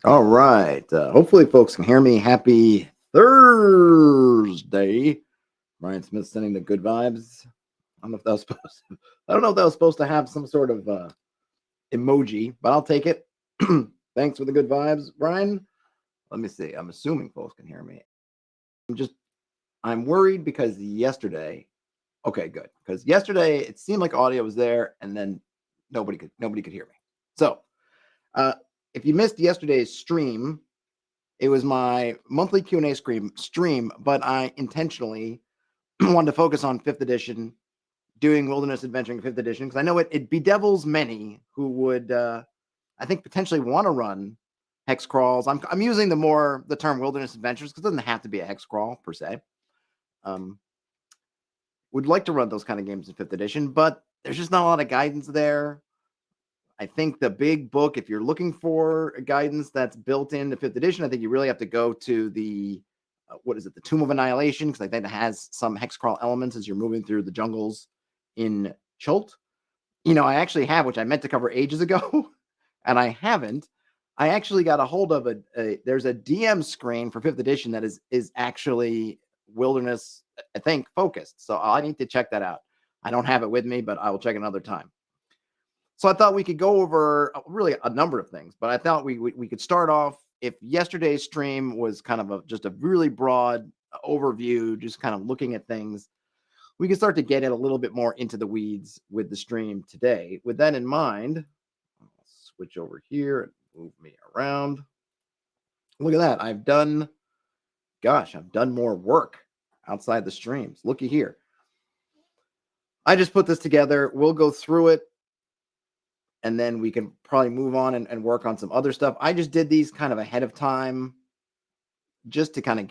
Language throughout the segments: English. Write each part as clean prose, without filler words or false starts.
All right. Hopefully, folks can hear me. Happy Thursday. Ryan Smith sending the good vibes. I don't know if that was supposed. I don't know if that was supposed to have some sort of emoji, but I'll take it. Thanks for the good vibes, Ryan. Let me see. I'm assuming folks can hear me. I'm worried because yesterday. Okay, good. Because yesterday it seemed like audio was there, and then nobody could hear me. So, uh, if you missed yesterday's stream, it was my monthly Q&A stream, but I intentionally wanted to focus on 5th edition, doing Wilderness Adventuring 5th edition, because I know it bedevils many who would, I think, potentially want to run hex crawls. I'm using the term Wilderness Adventures because it doesn't have to be a hex crawl per se. Would like to run those kind of games in 5th edition, but there's just not a lot of guidance there. I think the big book, if you're looking for a guidance that's built into 5th edition, I think you really have to go to the, the Tomb of Annihilation, because I think it has some hex crawl elements as you're moving through the jungles in Chult. I actually have, which I meant to cover ages ago, and I haven't. I actually got a hold of there's a DM screen for 5th edition that is actually wilderness, I think, focused. So I need to check that out. I don't have it with me, but I will check another time. So I thought we could go over really a number of things, but I thought we could start off, if yesterday's stream was kind of just a really broad overview, just kind of looking at things, we can start to get it a little bit more into the weeds with the stream today. With that in mind, I'll switch over here and move me around. Look at that. I've done more work outside the streams. Looky here. I just put this together. We'll go through it, and then we can probably move on and work on some other stuff. I just did these kind of ahead of time just to kind of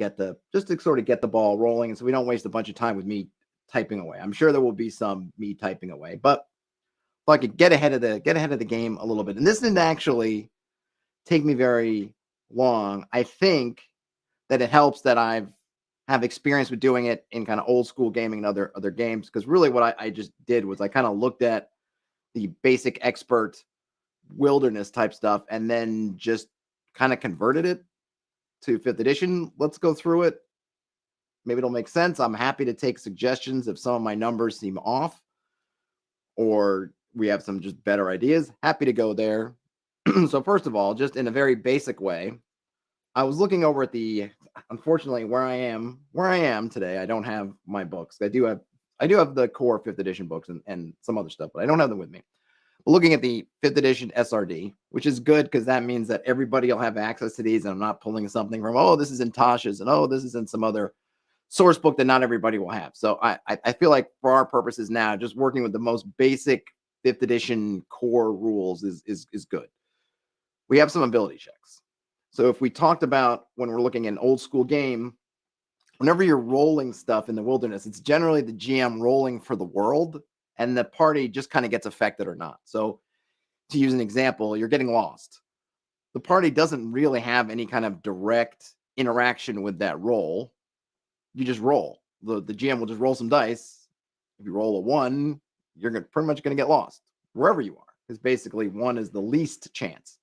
sort of get the ball rolling, and so we don't waste a bunch of time with me typing away. I'm sure there will be some me typing away, but if I could get ahead of the game a little bit. And this didn't actually take me very long. I think that it helps that have experience with doing it in kind of old school gaming and other games, because really what I just did was I kind of looked at the basic expert wilderness type stuff and then just kind of converted it to 5th edition. Let's go through it. Maybe it'll make sense. I'm happy to take suggestions if some of my numbers seem off or we have some just better ideas. Happy to go there. So first of all, just in a very basic way, I was looking over at unfortunately, where I am today, I don't have my books. I do have the core 5th edition books and some other stuff, but I don't have them with me. But looking at the 5th edition SRD, which is good because that means that everybody will have access to these, and I'm not pulling something from, this is in Tasha's, and this is in some other source book that not everybody will have. So I feel like for our purposes now, just working with the most basic 5th edition core rules is good. We have some ability checks. So if we talked about when we're looking at an old school game, whenever you're rolling stuff in the wilderness, it's generally the GM rolling for the world, and the party just kind of gets affected or not. So to use an example, you're getting lost. The party doesn't really have any kind of direct interaction with that roll. You just roll. The GM will just roll some dice. If you roll a 1, you're pretty much going to get lost wherever you are, because basically 1 is the least chance.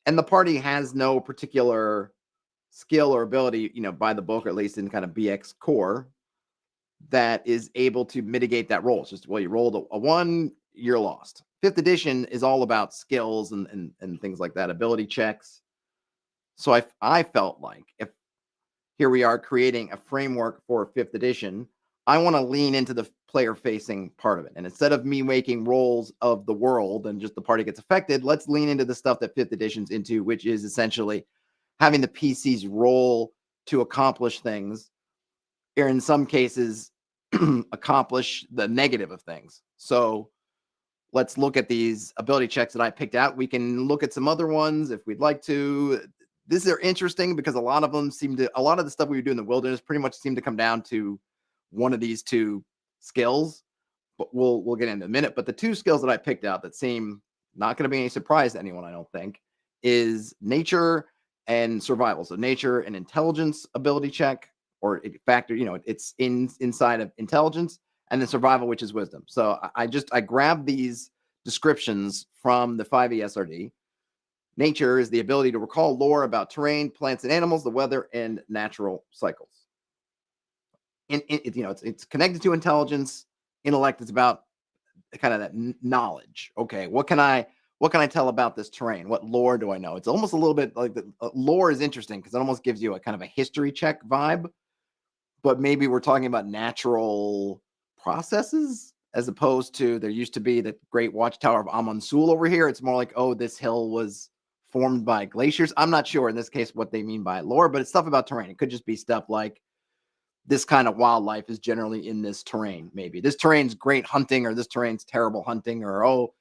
And the party has no particular skill or ability, by the book, or at least in kind of BX core, that is able to mitigate that roll. It's just, you rolled a 1, you're lost. 5th edition is all about skills and things like that, ability checks. So I felt like if here we are creating a framework for 5th edition, I want to lean into the player-facing part of it. And instead of me making rolls of the world and just the party gets affected, let's lean into the stuff that 5th edition's into, which is essentially having the PCs roll to accomplish things, or in some cases, accomplish the negative of things. So let's look at these ability checks that I picked out. We can look at some other ones if we'd like to. These are interesting because a lot of the stuff we would do in the wilderness pretty much seem to come down to one of these 2 skills, but we'll get into in a minute. But the 2 skills that I picked out that seem not going to be any surprise to anyone, I don't think, is nature and survival. So nature and intelligence ability check, or factor, it's inside of intelligence, and then survival, which is wisdom. So I grabbed these descriptions from the 5e SRD. Nature is the ability to recall lore about terrain, plants and animals, the weather, and natural cycles. It's connected to intelligence, intellect. It's about kind of that knowledge. Okay, what can I tell about this terrain? What lore do I know? It's almost a little bit like the lore is interesting because it almost gives you a kind of a history check vibe, but maybe we're talking about natural processes as opposed to there used to be the great watchtower of Amonsul over here. It's more like, oh, this hill was formed by glaciers. I'm not sure in this case what they mean by lore, but it's stuff about terrain. It could just be stuff like this kind of wildlife is generally in this terrain. Maybe this terrain's great hunting, or this terrain's terrible hunting, or oh,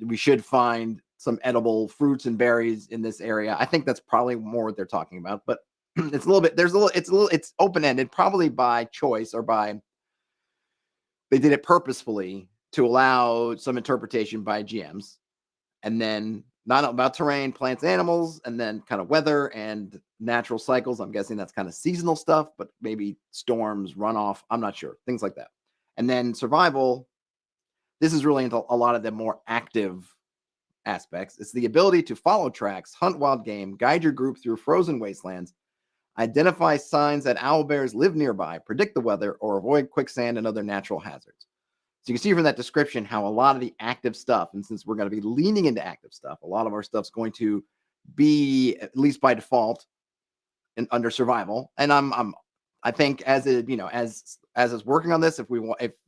we should find some edible fruits and berries in this area. I think that's probably more what they're talking about, but it's a little bit, it's open-ended, probably by choice or by, they did it purposefully to allow some interpretation by GMs, and then not about terrain, plants, animals, and then kind of weather and natural cycles. I'm guessing that's kind of seasonal stuff, but maybe storms, runoff. I'm not sure. Things like that. And then survival. This is really into a lot of the more active aspects. It's the ability to follow tracks, hunt wild game, guide your group through frozen wastelands, identify signs that owl bears live nearby, predict the weather, or avoid quicksand and other natural hazards. So you can see from that description how a lot of the active stuff, and since we're going to be leaning into active stuff, a lot of our stuff's going to be, at least by default, under survival. And I think as is working on this, if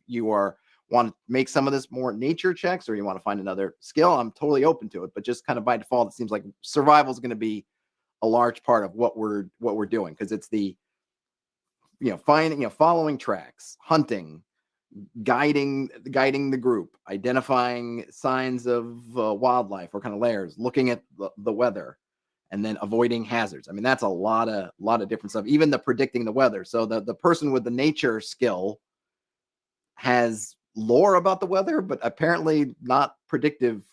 you want to make some of this more nature checks, or you want to find another skill, I'm totally open to it. But just kind of by default, it seems like survival is going to be a large part of what we're doing, because it's the following tracks, hunting, guiding the group, identifying signs of wildlife or kind of layers, looking at the weather, and then avoiding hazards. I mean, that's a lot of different stuff. Even the predicting the weather. So the person with the nature skill has lore about the weather, but apparently not predictive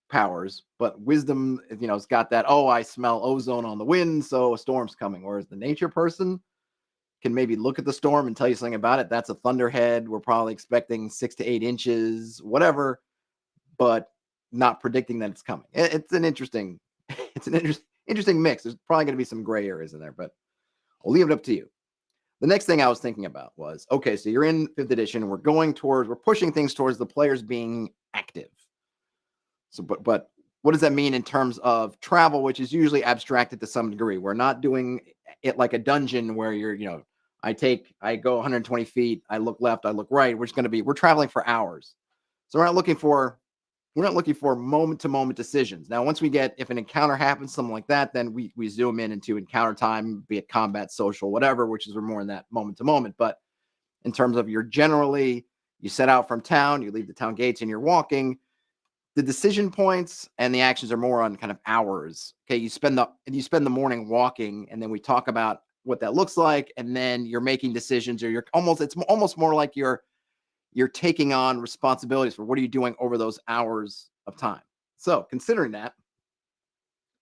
powers. But wisdom, it's got that, oh, I smell ozone on the wind, so a storm's coming. Whereas the nature person can maybe look at the storm and tell you something about it. That's a thunderhead. We're probably expecting 6 to 8 inches, whatever, but not predicting that it's coming. It's an interesting mix. There's probably going to be some gray areas in there, but I'll leave it up to you. The next thing I was thinking about was, okay, so you're in 5th edition. We're pushing things towards the players being active. So, but what does that mean in terms of travel, which is usually abstracted to some degree? We're not doing it like a dungeon where I go 120 feet, I look left, I look right. We're traveling for hours. So we're not looking for moment to moment decisions. Now, once if an encounter happens, something like that, then we zoom into encounter time, be it combat, social, whatever, which is more in that moment to moment. But in terms of you set out from town, you leave the town gates and you're walking, the decision points and the actions are more on kind of hours. Okay. You spend the morning walking, and then we talk about what that looks like. And then you're making decisions, or it's almost more like you're taking on responsibilities for what are you doing over those hours of time. So considering that,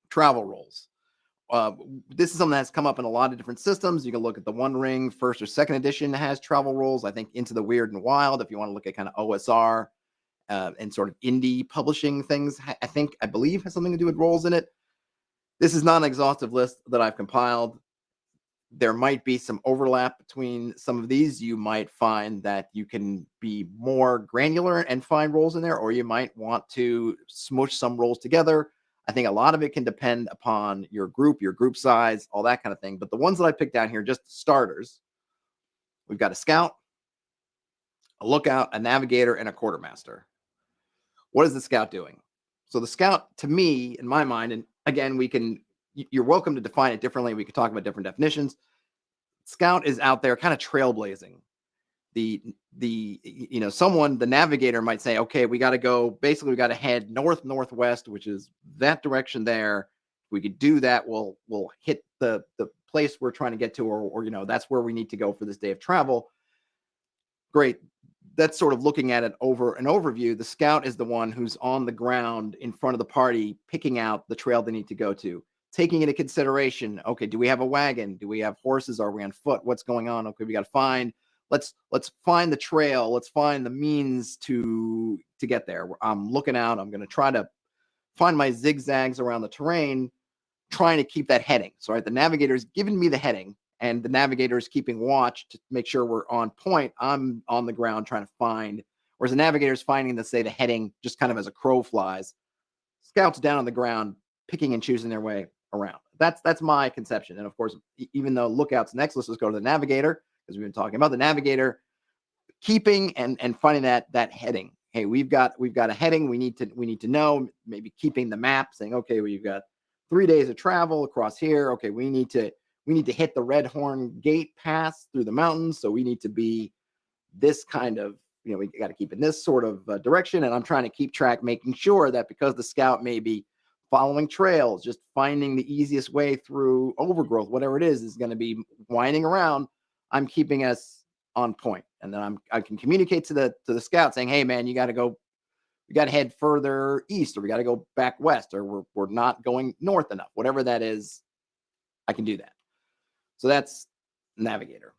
travel roles. This is something that's come up in a lot of different systems. You can look at the One Ring 1st or 2nd edition has travel roles. I think Into the Weird and Wild, if you want to look at kind of OSR and sort of indie publishing things, I believe has something to do with roles in it. This is not an exhaustive list that I've compiled. There might be some overlap between some of these. You might find that you can be more granular and find roles in there, or you might want to smush some roles together. I think a lot of it can depend upon your group size, all that kind of thing. But the ones that I picked down here, just starters, we've got a scout, a lookout, a navigator, and a quartermaster. What is the scout doing? So the scout, to me, in my mind, and again, you're welcome to define it differently. We could talk about different definitions. Scout is out there kind of trailblazing. The navigator might say, okay, we got to head northwest, which is that direction there. If we could do that, we'll hit the place we're trying to get to, or that's where we need to go for this day of travel. Great. That's sort of looking at it over an overview. The scout is the one who's on the ground in front of the party, picking out the trail they need to go to, taking into consideration, okay, do we have a wagon? Do we have horses? Are we on foot? What's going on? Okay, we got to let's find the trail. Let's find the means to get there. I'm looking out. I'm going to try to find my zigzags around the terrain, trying to keep that heading. So, right, the navigator's giving me the heading, and the navigator is keeping watch to make sure we're on point. I'm on the ground trying to find, whereas the navigator is finding the heading just kind of as a crow flies. Scouts down on the ground, picking and choosing their way around. That's my conception. And of course, even though lookouts next, let's just go to the navigator, because we've been talking about the navigator keeping and finding that heading. Hey, we've got a heading. We need to know. Maybe keeping the map, saying, okay, we've got 3 days of travel across here. Okay, we need to hit the Red Horn Gate pass through the mountains. So we need to be this kind of, we got to keep in this sort of direction. And I'm trying to keep track, making sure that because the scout may be following trails, just finding the easiest way through overgrowth, whatever it is going to be winding around. I'm keeping us on point. And then I can communicate to the scout saying, hey man, we got to head further east, or we got to go back west, or we're not going north enough, whatever that is. I can do that. So that's navigator.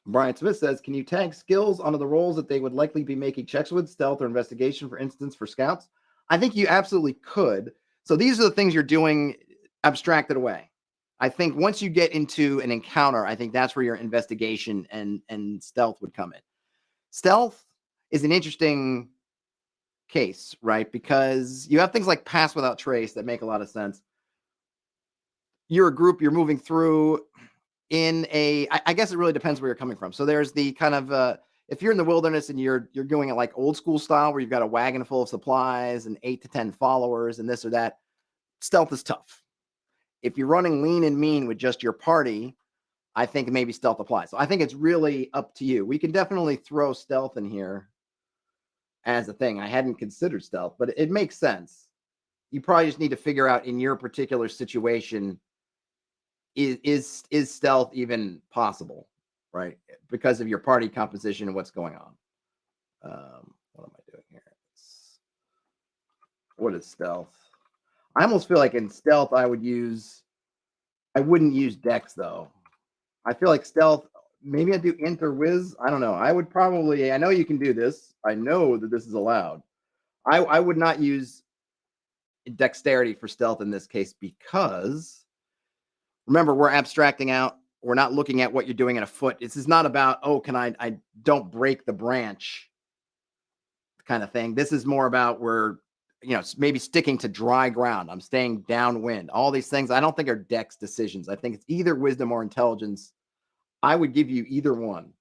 Brian Smith says, can you tag skills onto the roles that they would likely be making checks with, stealth or investigation, for instance, for scouts? I think you absolutely could. So these are the things you're doing abstracted away. I think once you get into an encounter, I think that's where your investigation and stealth would come in. Stealth is an interesting case, right? Because you have things like pass without trace that make a lot of sense. You're a group, you're moving through in I guess it really depends where you're coming from. So there's the kind of, if you're in the wilderness and you're going at like old school style, where you've got a wagon full of supplies and 8 to 10 followers and this or that, stealth is tough. If you're running lean and mean with just your party, I think maybe stealth applies. So I think it's really up to you. We can definitely throw stealth in here as a thing. I hadn't considered stealth, but it makes sense. You probably just need to figure out in your particular situation, is stealth even possible, right? Because of your party composition and what's going on. What am I doing here? What is stealth? I almost feel like in stealth, I wouldn't use dex though. I feel like stealth, maybe I do int or whiz. I don't know. I know you can do this. I know that this is allowed. I would not use dexterity for stealth in this case, because remember, we're abstracting out. We're not looking at what you're doing at a foot. This is not about, I don't break the branch kind of thing. This is more about maybe sticking to dry ground. I'm staying downwind. All these things I don't think are dex decisions. I think it's either wisdom or intelligence. I would give you either one,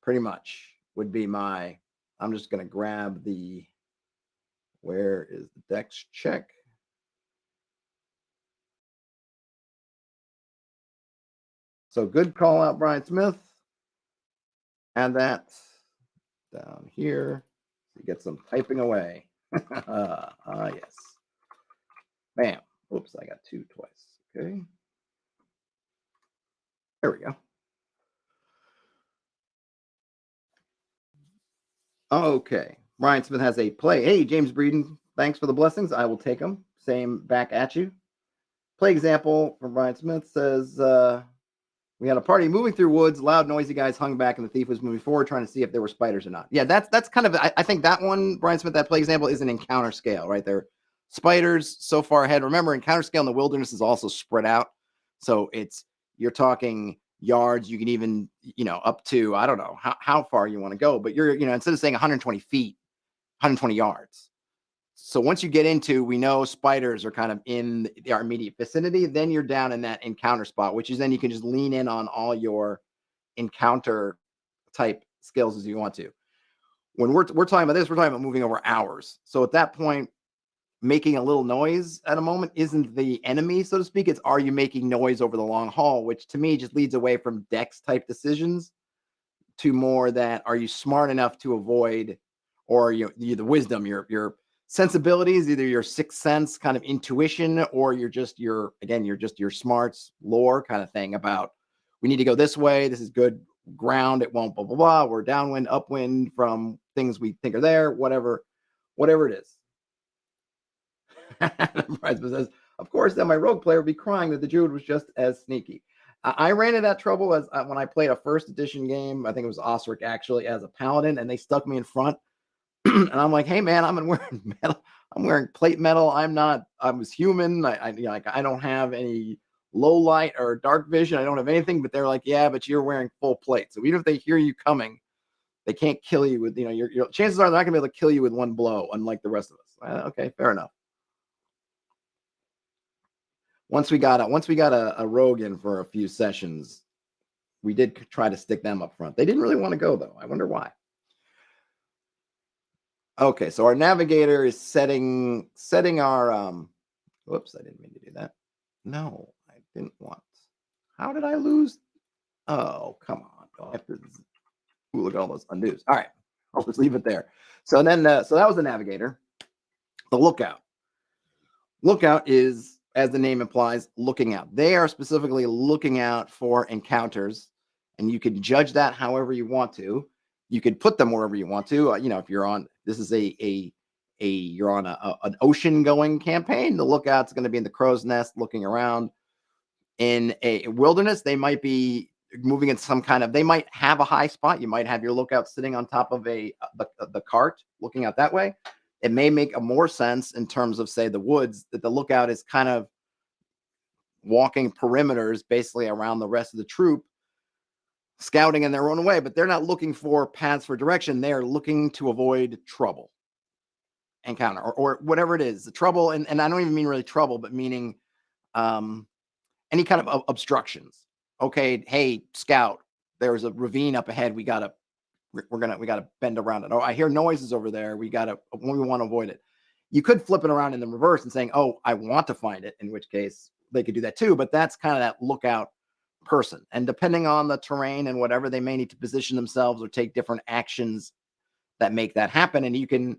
pretty much, would be my, I'm just going to grab where is the dex check? So good call out, Brian Smith. Add that down here. You get some typing away. Yes. Bam. Oops, I got 2 twice. Okay. There we go. Okay. Brian Smith has a play. Hey, James Breeden, thanks for the blessings. I will take them. Same back at you. Play example from Brian Smith says, we had a party moving through woods, loud, noisy guys hung back, and the thief was moving forward trying to see if there were spiders or not. Yeah, that's kind of, I think that one, Brian Smith, that play example is an encounter scale, right? There, spiders so far ahead. Remember, encounter scale in the wilderness is also spread out. So you're talking yards. You can even, up to, I don't know how far you want to go, but you're, instead of saying 120 feet, 120 yards. So once you get into, we know spiders are kind of in our immediate vicinity, then you're down in that encounter spot, which is then you can just lean in on all your encounter type skills as you want to. When we're talking about this, we're talking about moving over hours. So at that point, making a little noise at a moment isn't the enemy, so to speak. It's, are you making noise over the long haul, which to me just leads away from dex type decisions to more that, are you smart enough to avoid, or you the wisdom, your sensibilities, either your sixth sense kind of intuition, or you're just your smarts lore kind of thing about, we need to go this way. This is good ground. It won't blah, blah, blah. We're downwind, upwind from things we think are there, whatever it is. Says, of course, then my rogue player would be crying that the druid was just as sneaky. I ran into that trouble as when I played a first edition game. I think it was Osric actually, as a paladin, and they stuck me in front. And I'm like, hey man, I'm wearing metal. I'm wearing plate metal. I was human. Like, I don't have any low light or dark vision. I don't have anything, but they're like, yeah, but you're wearing full plate. So even if they hear you coming, they can't kill you with, your chances are they're not gonna be able to kill you with one blow, unlike the rest of us. Okay, fair enough. Once we got a rogue in for a few sessions, we did try to stick them up front. They didn't really want to go though. I wonder why. Okay, so our navigator is setting our whoops, I didn't mean to do that. No, I didn't want. How did I lose? Oh, come on. Ooh, look at all those undos. All right, I'll just leave it there. So then, so that was the navigator. The lookout. Lookout is, as the name implies, looking out. They are specifically looking out for encounters, and you can judge that however you want to. You could put them wherever you want to. If you're on, this is you're on an ocean going campaign, the lookout's going to be in the crow's nest looking around. In a wilderness, they might be moving in some kind of, they might have a high spot. You might have your lookout sitting on top of the cart looking out that way. It may make a more sense in terms of, say, the woods, that the lookout is kind of walking perimeters basically around the rest of the troop, scouting in their own way, but they're not looking for paths for direction. They're looking to avoid trouble, encounter, or whatever it is, the trouble. And I don't even mean really trouble, but meaning any kind of obstructions. Okay, hey, scout, there's a ravine up ahead. We gotta bend around it. Oh, I hear noises over there. We want to avoid it. You could flip it around in the reverse and saying, oh, I want to find it, in which case they could do that too. But that's kind of that lookout person. And depending on the terrain and whatever, they may need to position themselves or take different actions that make that happen. And you can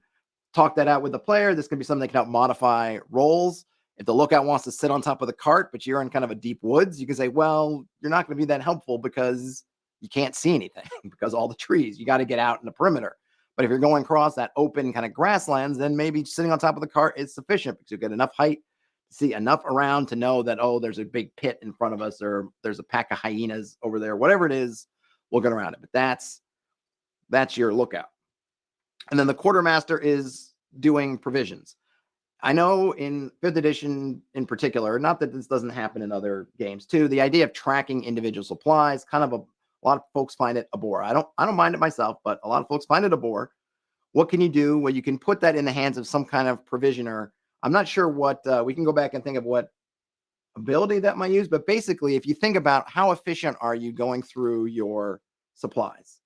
talk that out with the player. This can be something that can help modify roles. If the lookout wants to sit on top of the cart, but you're in kind of a deep woods, you can say, well, you're not going to be that helpful because you can't see anything because all the trees, you got to get out in the perimeter. But if you're going across that open kind of grasslands, then maybe sitting on top of the cart is sufficient because you get enough height, see enough around to know that, oh, there's a big pit in front of us, or there's a pack of hyenas over there, whatever it is, we'll get around it. But that's your lookout. And then the quartermaster is doing provisions. I know in 5th edition in particular, not that this doesn't happen in other games too, the idea of tracking individual supplies, kind of a lot of folks find it a bore. I don't mind it myself, but a lot of folks find it a bore. What can you do? Well, you can put that in the hands of some kind of provisioner. I'm not sure what, we can go back and think of what ability that might use, but basically, if you think about how efficient are you going through your supplies?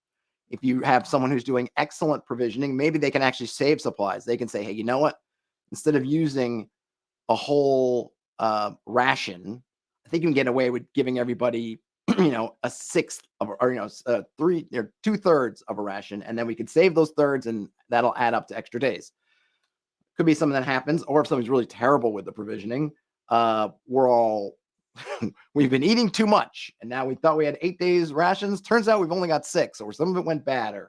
If you have someone who's doing excellent provisioning, maybe they can actually save supplies. They can say, hey, you know what? Instead of using a whole ration, I think you can get away with giving everybody, a sixth of, or 2/3 of a ration, and then we could save those thirds, and that'll add up to extra days. Could be something that happens, or if something's really terrible with the provisioning, we've been eating too much, and now we thought we had 8 days rations. Turns out we've only got 6, or some of it went bad,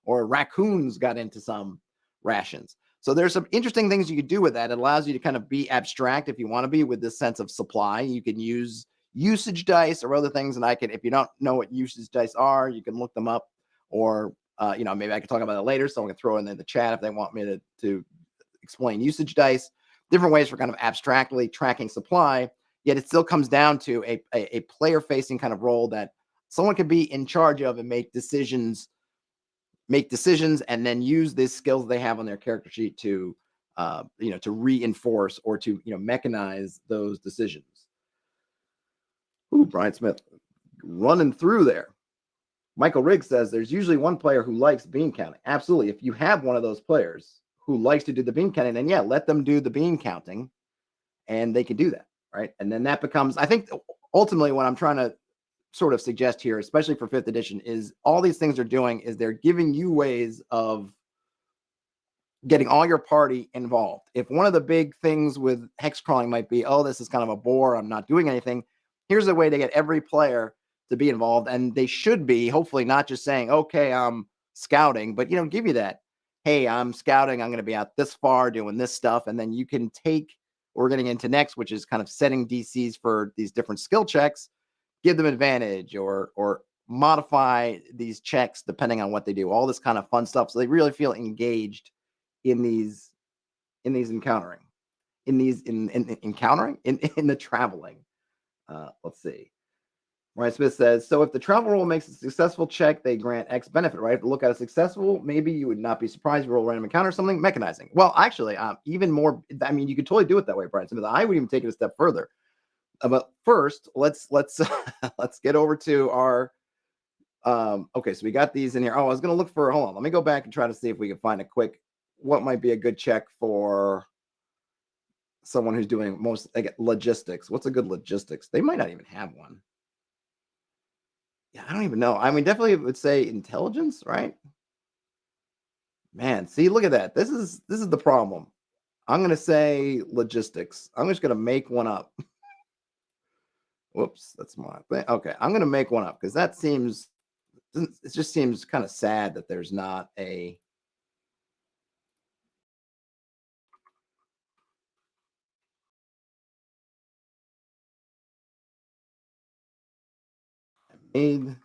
or raccoons got into some rations. So there's some interesting things you could do with that. It allows you to kind of be abstract if you want to be with this sense of supply. You can use usage dice or other things. And if you don't know what usage dice are, you can look them up, or, maybe I can talk about it later. So I can throw it in the chat if they want me to explain usage dice, different ways for kind of abstractly tracking supply. Yet it still comes down to a player facing kind of role that someone can be in charge of and make decisions, and then use these skills they have on their character sheet to reinforce or to mechanize those decisions. Ooh, Brian Smith running through there. Michael Riggs says there's usually one player who likes bean counting. Absolutely. If you have one of those players who likes to do the bean counting, then yeah, let them do the bean counting, and they can do that, right? And then that becomes, I think, ultimately what I'm trying to sort of suggest here, especially for 5th edition, is all these things are doing is they're giving you ways of getting all your party involved. If one of the big things with hex crawling might be, oh, this is kind of a bore, I'm not doing anything, here's a way to get every player to be involved. And they should be, hopefully, not just saying, okay, I'm scouting, but give you that, hey, I'm scouting, I'm going to be out this far doing this stuff. And then you can take what we're getting into next, which is kind of setting DCs for these different skill checks, give them advantage, or modify these checks depending on what they do, all this kind of fun stuff. So they really feel engaged in in these encountering, in encountering, in the traveling. Let's see. Ryan Smith says, so if the travel roll makes a successful check, they grant X benefit, right? If you look at a successful, maybe you would not be surprised you roll random encounter something, mechanizing. Well, actually, even more, I mean, you could totally do it that way, Brian Smith. I would even take it a step further. But first, let's let's get over to our okay, so we got these in here. Oh, I was gonna look for, hold on, let me go back and try to see if we can find a quick, what might be a good check for someone who's doing most like logistics. What's a good logistics? They might not even have one. Yeah, I don't even know. I mean, definitely would say intelligence, right? Man, see, look at that. This is the problem. I'm gonna say logistics. I'm just gonna make one up. Whoops, that's my thing. Okay, I'm gonna make one up because that seems, it just seems kind of sad that there's not a made.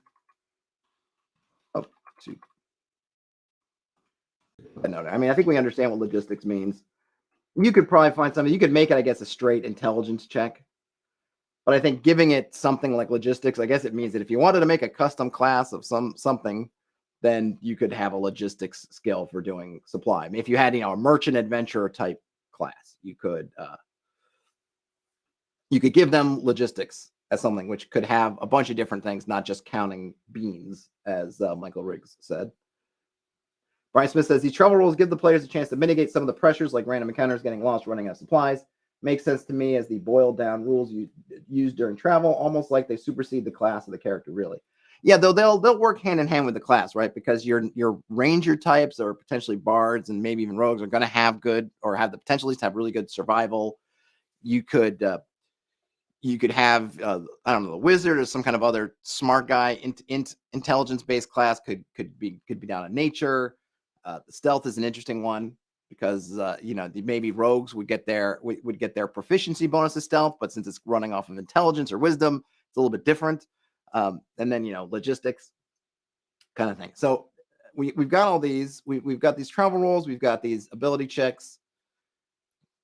Oh, shoot. No, I mean, I think we understand what logistics means. You could probably find something. You could make it, I guess, a straight intelligence check. But I think giving it something like logistics, I guess it means that if you wanted to make a custom class of something, then you could have a logistics skill for doing supply. I mean, if you had, a merchant adventurer type class, you could give them logistics as something which could have a bunch of different things, not just counting beans, as Michael Riggs said. Brian Smith says these travel rules give the players a chance to mitigate some of the pressures, like random encounters, getting lost, running out of supplies. Makes sense to me as the boiled down rules you use during travel, almost like they supersede the class of the character, really. Yeah, though they'll work hand in hand with the class, right? Because your ranger types or potentially bards and maybe even rogues are going to have good, or have the potential to have really good survival. You could have I don't know, the wizard or some kind of other smart guy. Intelligence based class could be down in nature. The stealth is an interesting one because maybe rogues would get their proficiency bonus to stealth, but since it's running off of intelligence or wisdom, it's a little bit different. And then logistics kind of thing. So we've got all these. We've got these travel rolls. We've got these ability checks.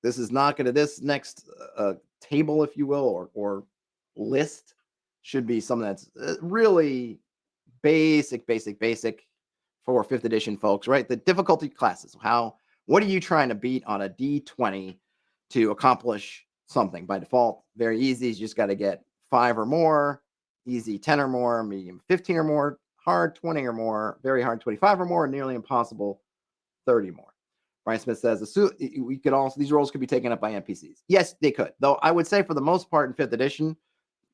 This is not going to, this next table, if you will, or list should be something that's really basic for 5th edition folks, right? The difficulty classes. What are you trying to beat on a D20 to accomplish something? By default, very easy. You just got to get 5 or more, easy 10 or more, medium 15 or more, hard 20 or more, very hard 25 or more, nearly impossible 30 more. Brian Smith says we could also, these roles could be taken up by NPCs. Yes, they could. Though I would say for the most part in 5th edition,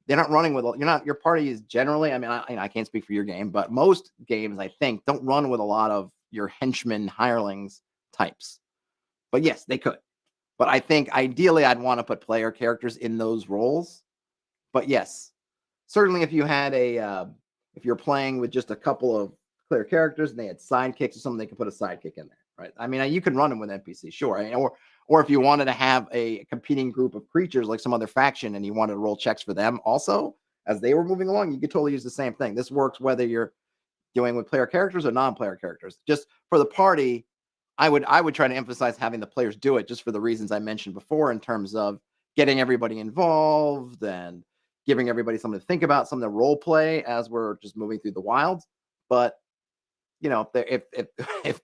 they're not running with, your party is generally, I mean, I can't speak for your game, but most games, I think, don't run with a lot of your henchmen, hirelings types. But yes, they could. But I think ideally I'd want to put player characters in those roles. But yes, certainly if you had if you're playing with just a couple of player characters and they had sidekicks or something, they could put a sidekick in there, right? I mean, you can run them with NPCs, sure. Or if you wanted to have a competing group of creatures like some other faction and you wanted to roll checks for them also as they were moving along, you could totally use the same thing. This works whether you're doing with player characters or non-player characters. Just for the party, I would try to emphasize having the players do it just for the reasons I mentioned before in terms of getting everybody involved and giving everybody something to think about, something to role play as we're just moving through the wilds. But if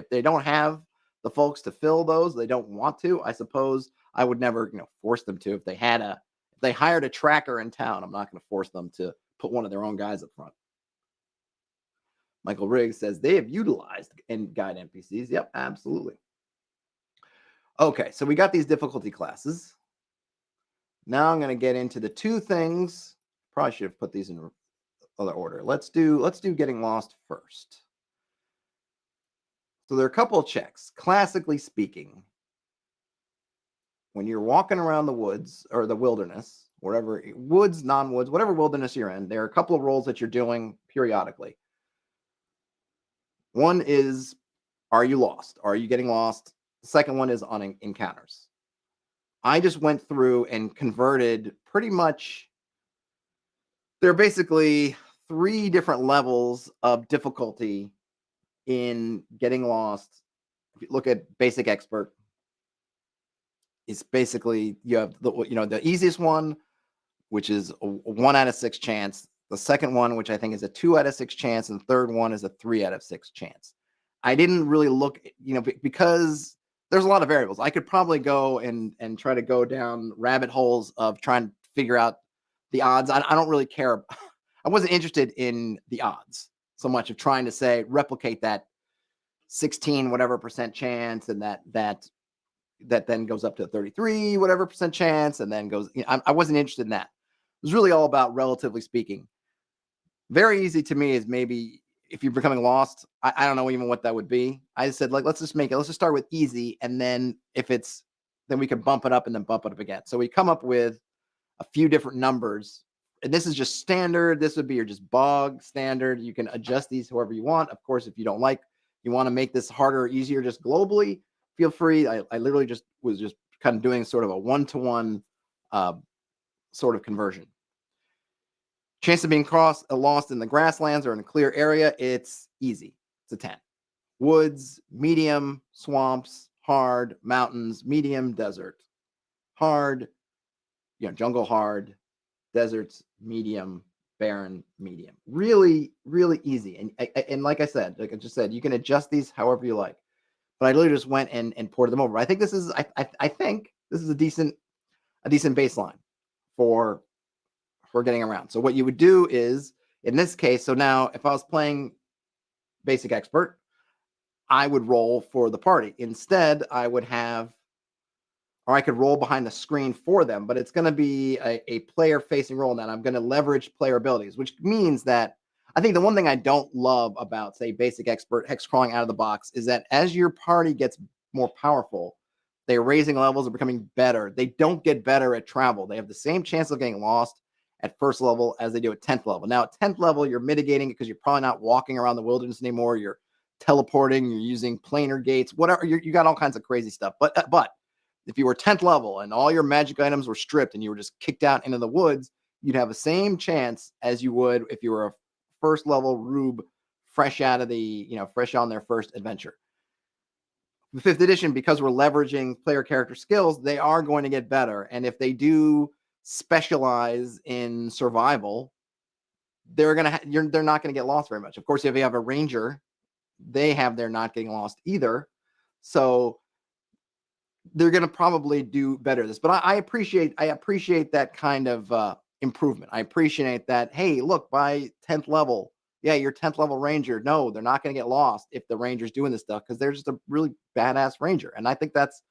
they don't have the folks to fill those, they don't want to, I suppose I would never force them to. If they hired a tracker in town, I'm not going to force them to put one of their own guys up front. Michael Riggs says they have utilized and guide NPCs. Yep, absolutely. Okay, so we got these difficulty classes. Now I'm going to get into the two things. Probably should have put these in other order. Let's do getting lost first. So there are a couple of checks. Classically speaking, when you're walking around the woods or the wilderness, wherever, woods, non-woods, whatever wilderness you're in, there are a couple of rolls that you're doing periodically. One is, are you lost? Are you getting lost? The second one is on encounters. I just went through and converted pretty much, there are basically 3 different levels of difficulty in getting lost. If you look at basic expert, is basically you have the easiest one, which is a 1 out of 6 chance. The second one, which I think is a 2 out of 6 chance, and the third one is a 3 out of 6 chance. I didn't really look, because there's a lot of variables. I could probably go and try to go down rabbit holes of trying to figure out the odds. I don't really care. I wasn't interested in the odds so much of trying to say replicate that 16 whatever percent chance, and that then goes up to 33 whatever percent chance, and then goes. I wasn't interested in that. It was really all about relatively speaking. Very easy to me is maybe if you're becoming lost. I don't know even what that would be. I said, like, let's just start with easy, and then then we can bump it up and then bump it up again. So we come up with a few different numbers, and this is just standard. This would be your just bog standard. You can adjust these however you want. Of course, if you don't like, you want to make this harder or easier just globally, feel free. I literally was kind of doing sort of a one-to-one sort of conversion. Chance of being lost in the grasslands or in a clear area, it's easy. It's a 10. Woods, medium, swamps, hard, mountains, medium, desert. Hard, jungle, hard, deserts, medium, barren, medium. Really, really easy. And like I just said, you can adjust these however you like. But I literally just went and ported them over. I think this is a decent baseline for getting around. So what you would do is, in this case, so now if I was playing basic expert, I would roll for the party. Instead, I could roll behind the screen for them, but it's going to be a player facing roll. Now I'm going to leverage player abilities, which means that I think the one thing I don't love about, say, basic expert hex crawling out of the box is that as your party gets more powerful, they're raising levels and becoming better. They don't get better at travel. They have the same chance of getting lost at first level as they do at 10th level. Now, at 10th level, you're mitigating it because you're probably not walking around the wilderness anymore. You're teleporting. You're using planar gates, whatever. You got all kinds of crazy stuff. But if you were 10th level and all your magic items were stripped and you were just kicked out into the woods, you'd have the same chance as you would if you were a first level rube fresh on their first adventure. The 5th edition, because we're leveraging player character skills, they are going to get better. And if they do specialize in survival, they're not going to get lost very much. Of course, if you have a ranger, they're not getting lost either. So they're going to probably do better at this. But I appreciate that kind of improvement. I appreciate that. Hey, look, by 10th level, your 10th level ranger, no, they're not going to get lost if the ranger's doing this stuff, because they're just a really badass ranger. And I think that's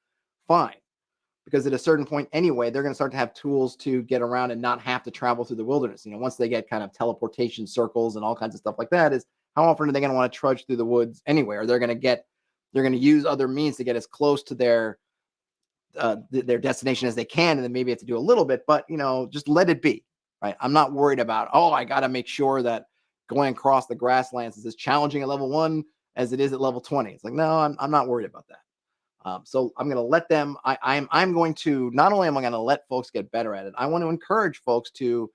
fine, because at a certain point anyway, they're going to start to have tools to get around and not have to travel through the wilderness. Once they get kind of teleportation circles and all kinds of stuff like that, is how often are they going to want to trudge through the woods anyway? Or they're going to use other means to get as close to their destination as they can, and then maybe have to do a little bit, but just let it be, right? I'm not worried about, I got to make sure that going across the grasslands is as challenging at level 1 as it is at level 20. It's like, no, I'm not worried about that. So I'm going to let them. I'm going to, not only am I going to let folks get better at it, I want to encourage folks to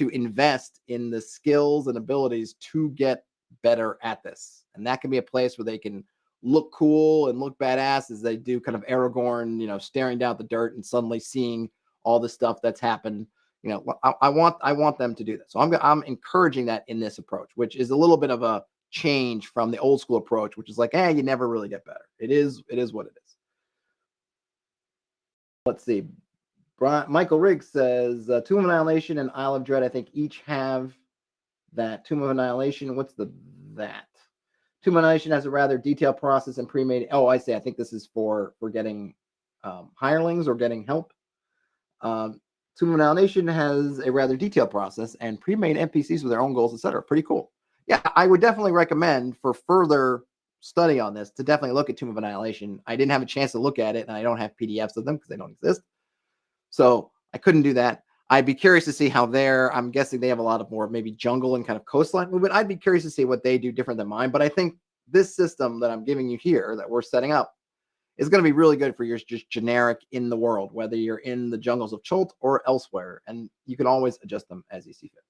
invest in the skills and abilities to get better at this, and that can be a place where they can look cool and look badass as they do kind of Aragorn, staring down at the dirt and suddenly seeing all the stuff that's happened. I want them to do that. So I'm encouraging that in this approach, which is a little bit of a change from the old school approach, which is like, you never really get better. It is what it is. Let's see. Michael Riggs says Tomb of Annihilation and Isle of Dread, I think, each have that. Tomb of Annihilation, what's that? Tomb of Annihilation has a rather detailed process and pre-made. Oh, I see. I think this is for getting hirelings or getting help. Tomb of Annihilation has a rather detailed process and pre-made NPCs with their own goals, etc. Pretty cool. Yeah, I would definitely recommend, for further study on this, to definitely look at Tomb of Annihilation. I didn't have a chance to look at it, and I don't have PDFs of them because they don't exist. So I couldn't do that. I'd be curious to see how I'm guessing they have a lot of more maybe jungle and kind of coastline movement. I'd be curious to see what they do different than mine. But I think this system that I'm giving you here, that we're setting up, is going to be really good for your just generic in the world, whether you're in the jungles of Chult or elsewhere. And you can always adjust them as you see fit.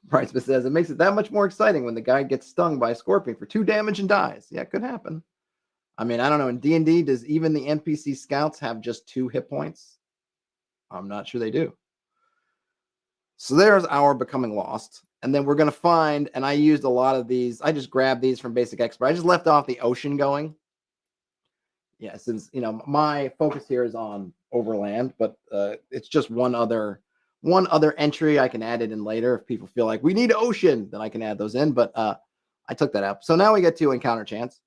Brian Smith says, it makes it that much more exciting when the guy gets stung by a scorpion for 2 damage and dies. Yeah, it could happen. I mean, I don't know. In D&D, does even the NPC scouts have just 2 hit points? I'm not sure they do. So there's our Becoming Lost. And then we're going to find, and I used a lot of these. I just grabbed these from Basic Expert. I just left off the ocean going. Yeah, since, my focus here is on Overland, but it's just one other entry. I can add it in later if people feel like we need ocean, then I can add those in. But I took that out. So now we get to Encounter Chance.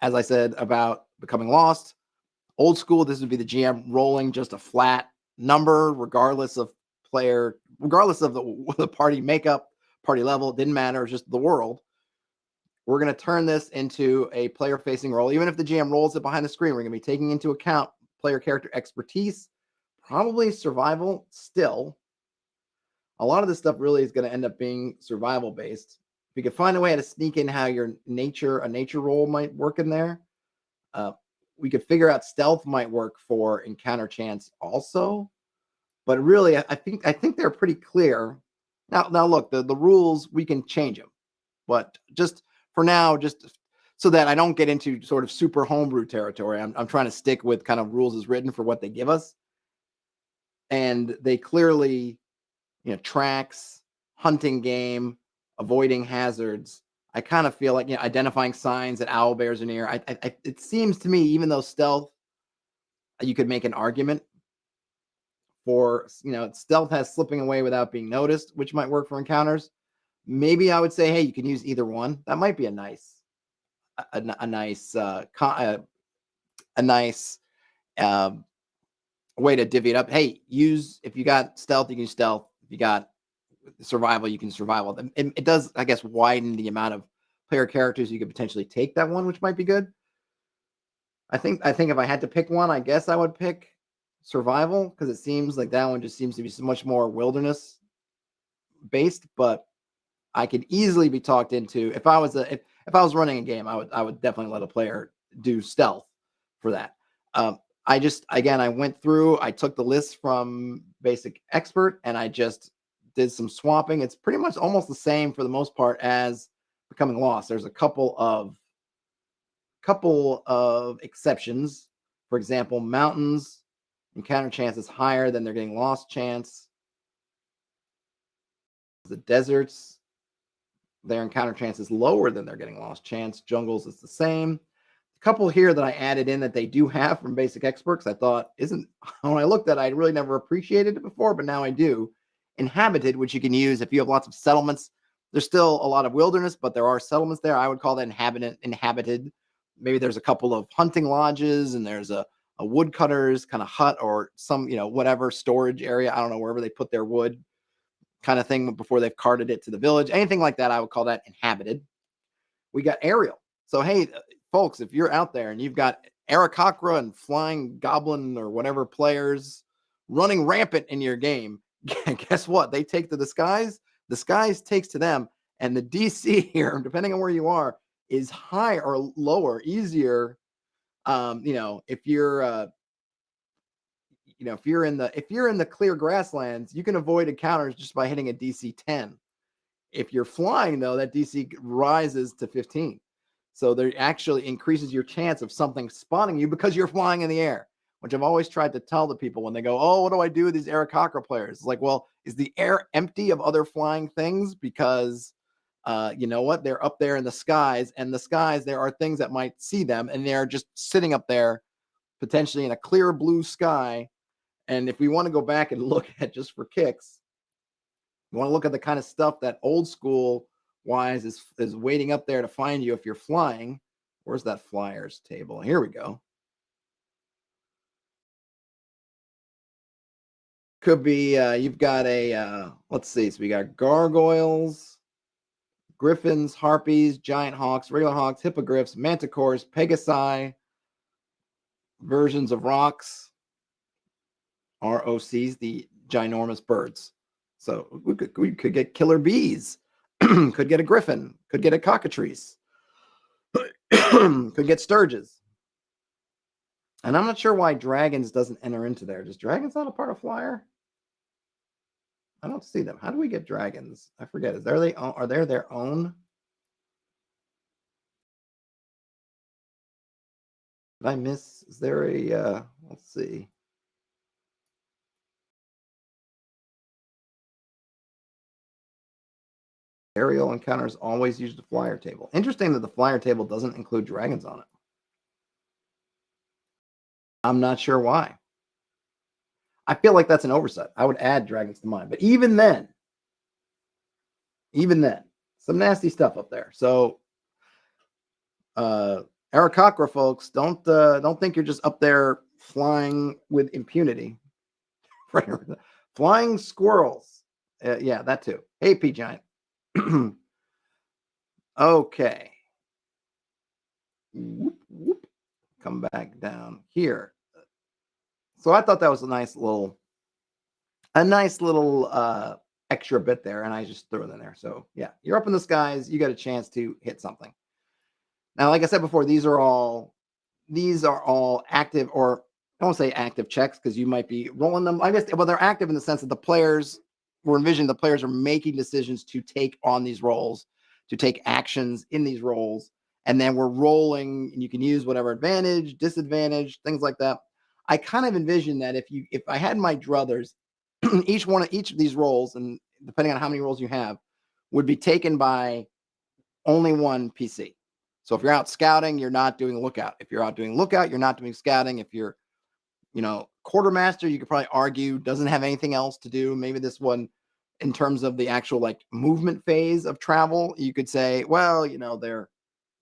As I said about Becoming Lost, old school, this would be the GM rolling just a flat number, regardless of the party makeup, party level. It didn't matter. It's just the world. We're going to turn this into a player-facing roll. Even if the GM rolls it behind the screen, we're going to be taking into account player character expertise, probably survival still. A lot of this stuff really is going to end up being survival-based. If you could find a way to sneak in how a nature roll might work in there, we could figure out stealth might work for Encounter Chance also. But really, I think they're pretty clear. Now look, the rules, we can change them. But just for now, just so that I don't get into sort of super homebrew territory, I'm trying to stick with kind of rules as written for what they give us. And they clearly, tracks, hunting game, avoiding hazards. I kind of feel like, identifying signs that owl bears are near. It seems to me, even though stealth, you could make an argument for, stealth has slipping away without being noticed, which might work for encounters. Maybe I would say, hey, you can use either one. That might be a nice way to divvy it up. Hey, if you got stealth, you can use stealth. If you got survival, you can survival. It does, I guess, widen the amount of player characters you could potentially take that one, which might be good. I think if I had to pick one, I guess I would pick survival, because it seems like that one just seems to be so much more wilderness based. But I could easily be talked into, if I was running a game, I would definitely let a player do stealth for that. I went through, I took the list from Basic Expert, and I just did some swapping. It's pretty much almost the same for the most part as Becoming Lost. There's a couple of exceptions. For example, mountains encounter chance is higher than they're getting lost chance. The deserts, their encounter chance is lower than they're getting lost chance. Jungles is the same. A couple here that I added in that they do have from Basic Experts, I thought when I looked at it, I really never appreciated it before, but now I do. Inhabited, which you can use if you have lots of settlements. There's still a lot of wilderness, but there are settlements there. I would call that inhabited. Maybe there's a couple of hunting lodges, and there's a woodcutter's kind of hut, or some, whatever storage area. I don't know, wherever they put their wood kind of thing before they've carted it to the village. Anything like that, I would call that inhabited. We got aerial. So, hey, folks, if you're out there and you've got Aarakocra and flying goblin or whatever players running rampant in your game, guess what? They take to the skies. The skies takes to them. And the DC here, depending on where you are, is higher or lower, easier. If you're if you're in the clear grasslands, you can avoid encounters just by hitting a DC 10. If you're flying, though, that DC rises to 15. So there actually increases your chance of something spawning you because you're flying in the air, which I've always tried to tell the people when they go, oh, what do I do with these Aarakocra players? It's like, well, is the air empty of other flying things? Because you know what? They're up there in the skies, and the skies, there are things that might see them, and they're just sitting up there potentially in a clear blue sky. And if we want to go back and look at, just for kicks, we want to look at the kind of stuff that old school wise is waiting up there to find you if you're flying. Where's that flyers table? Here we go. Could be you've got let's see. So we got gargoyles, griffins, harpies, giant hawks, regular hawks, hippogriffs, manticores, pegasi, versions of rocks, ROCs, the ginormous birds. So we could get killer bees, could get a griffin, could get a cockatrice, could get sturges. And I'm not sure why dragons doesn't enter into there. Does dragons not a part of flyer? I don't see them. How do we get dragons? I forget. Are they their own? I miss? Is there a? Let's see. Aerial encounters always use the flyer table. Interesting that the flyer table doesn't include dragons on it. I'm not sure why. I feel like that's an oversight. I would add dragons to mine, but even then, some nasty stuff up there. So, Arakakra folks, don't think you're just up there flying with impunity. Flying squirrels. Yeah, that too. Hey, P Giant. Okay. Whoop, whoop. Come back down here. So I thought that was a nice little extra bit there, and I just threw it in there. So yeah, you're up in the skies. You got a chance to hit something. Now, like I said before, these are all active, or I won't say active checks because you might be rolling them. I guess, well, they're active in the sense that the players, we're envisioning the players are making decisions to take on these roles, to take actions in these roles, and then we're rolling, and you can use whatever advantage, disadvantage, things like that. I kind of envision that if I had my druthers, each of these roles, and depending on how many roles you have, would be taken by only one PC. So if you're out scouting, you're not doing lookout. If you're out doing lookout, you're not doing scouting. If you're, quartermaster, you could probably argue doesn't have anything else to do. Maybe this one, in terms of the actual like movement phase of travel, you could say, well,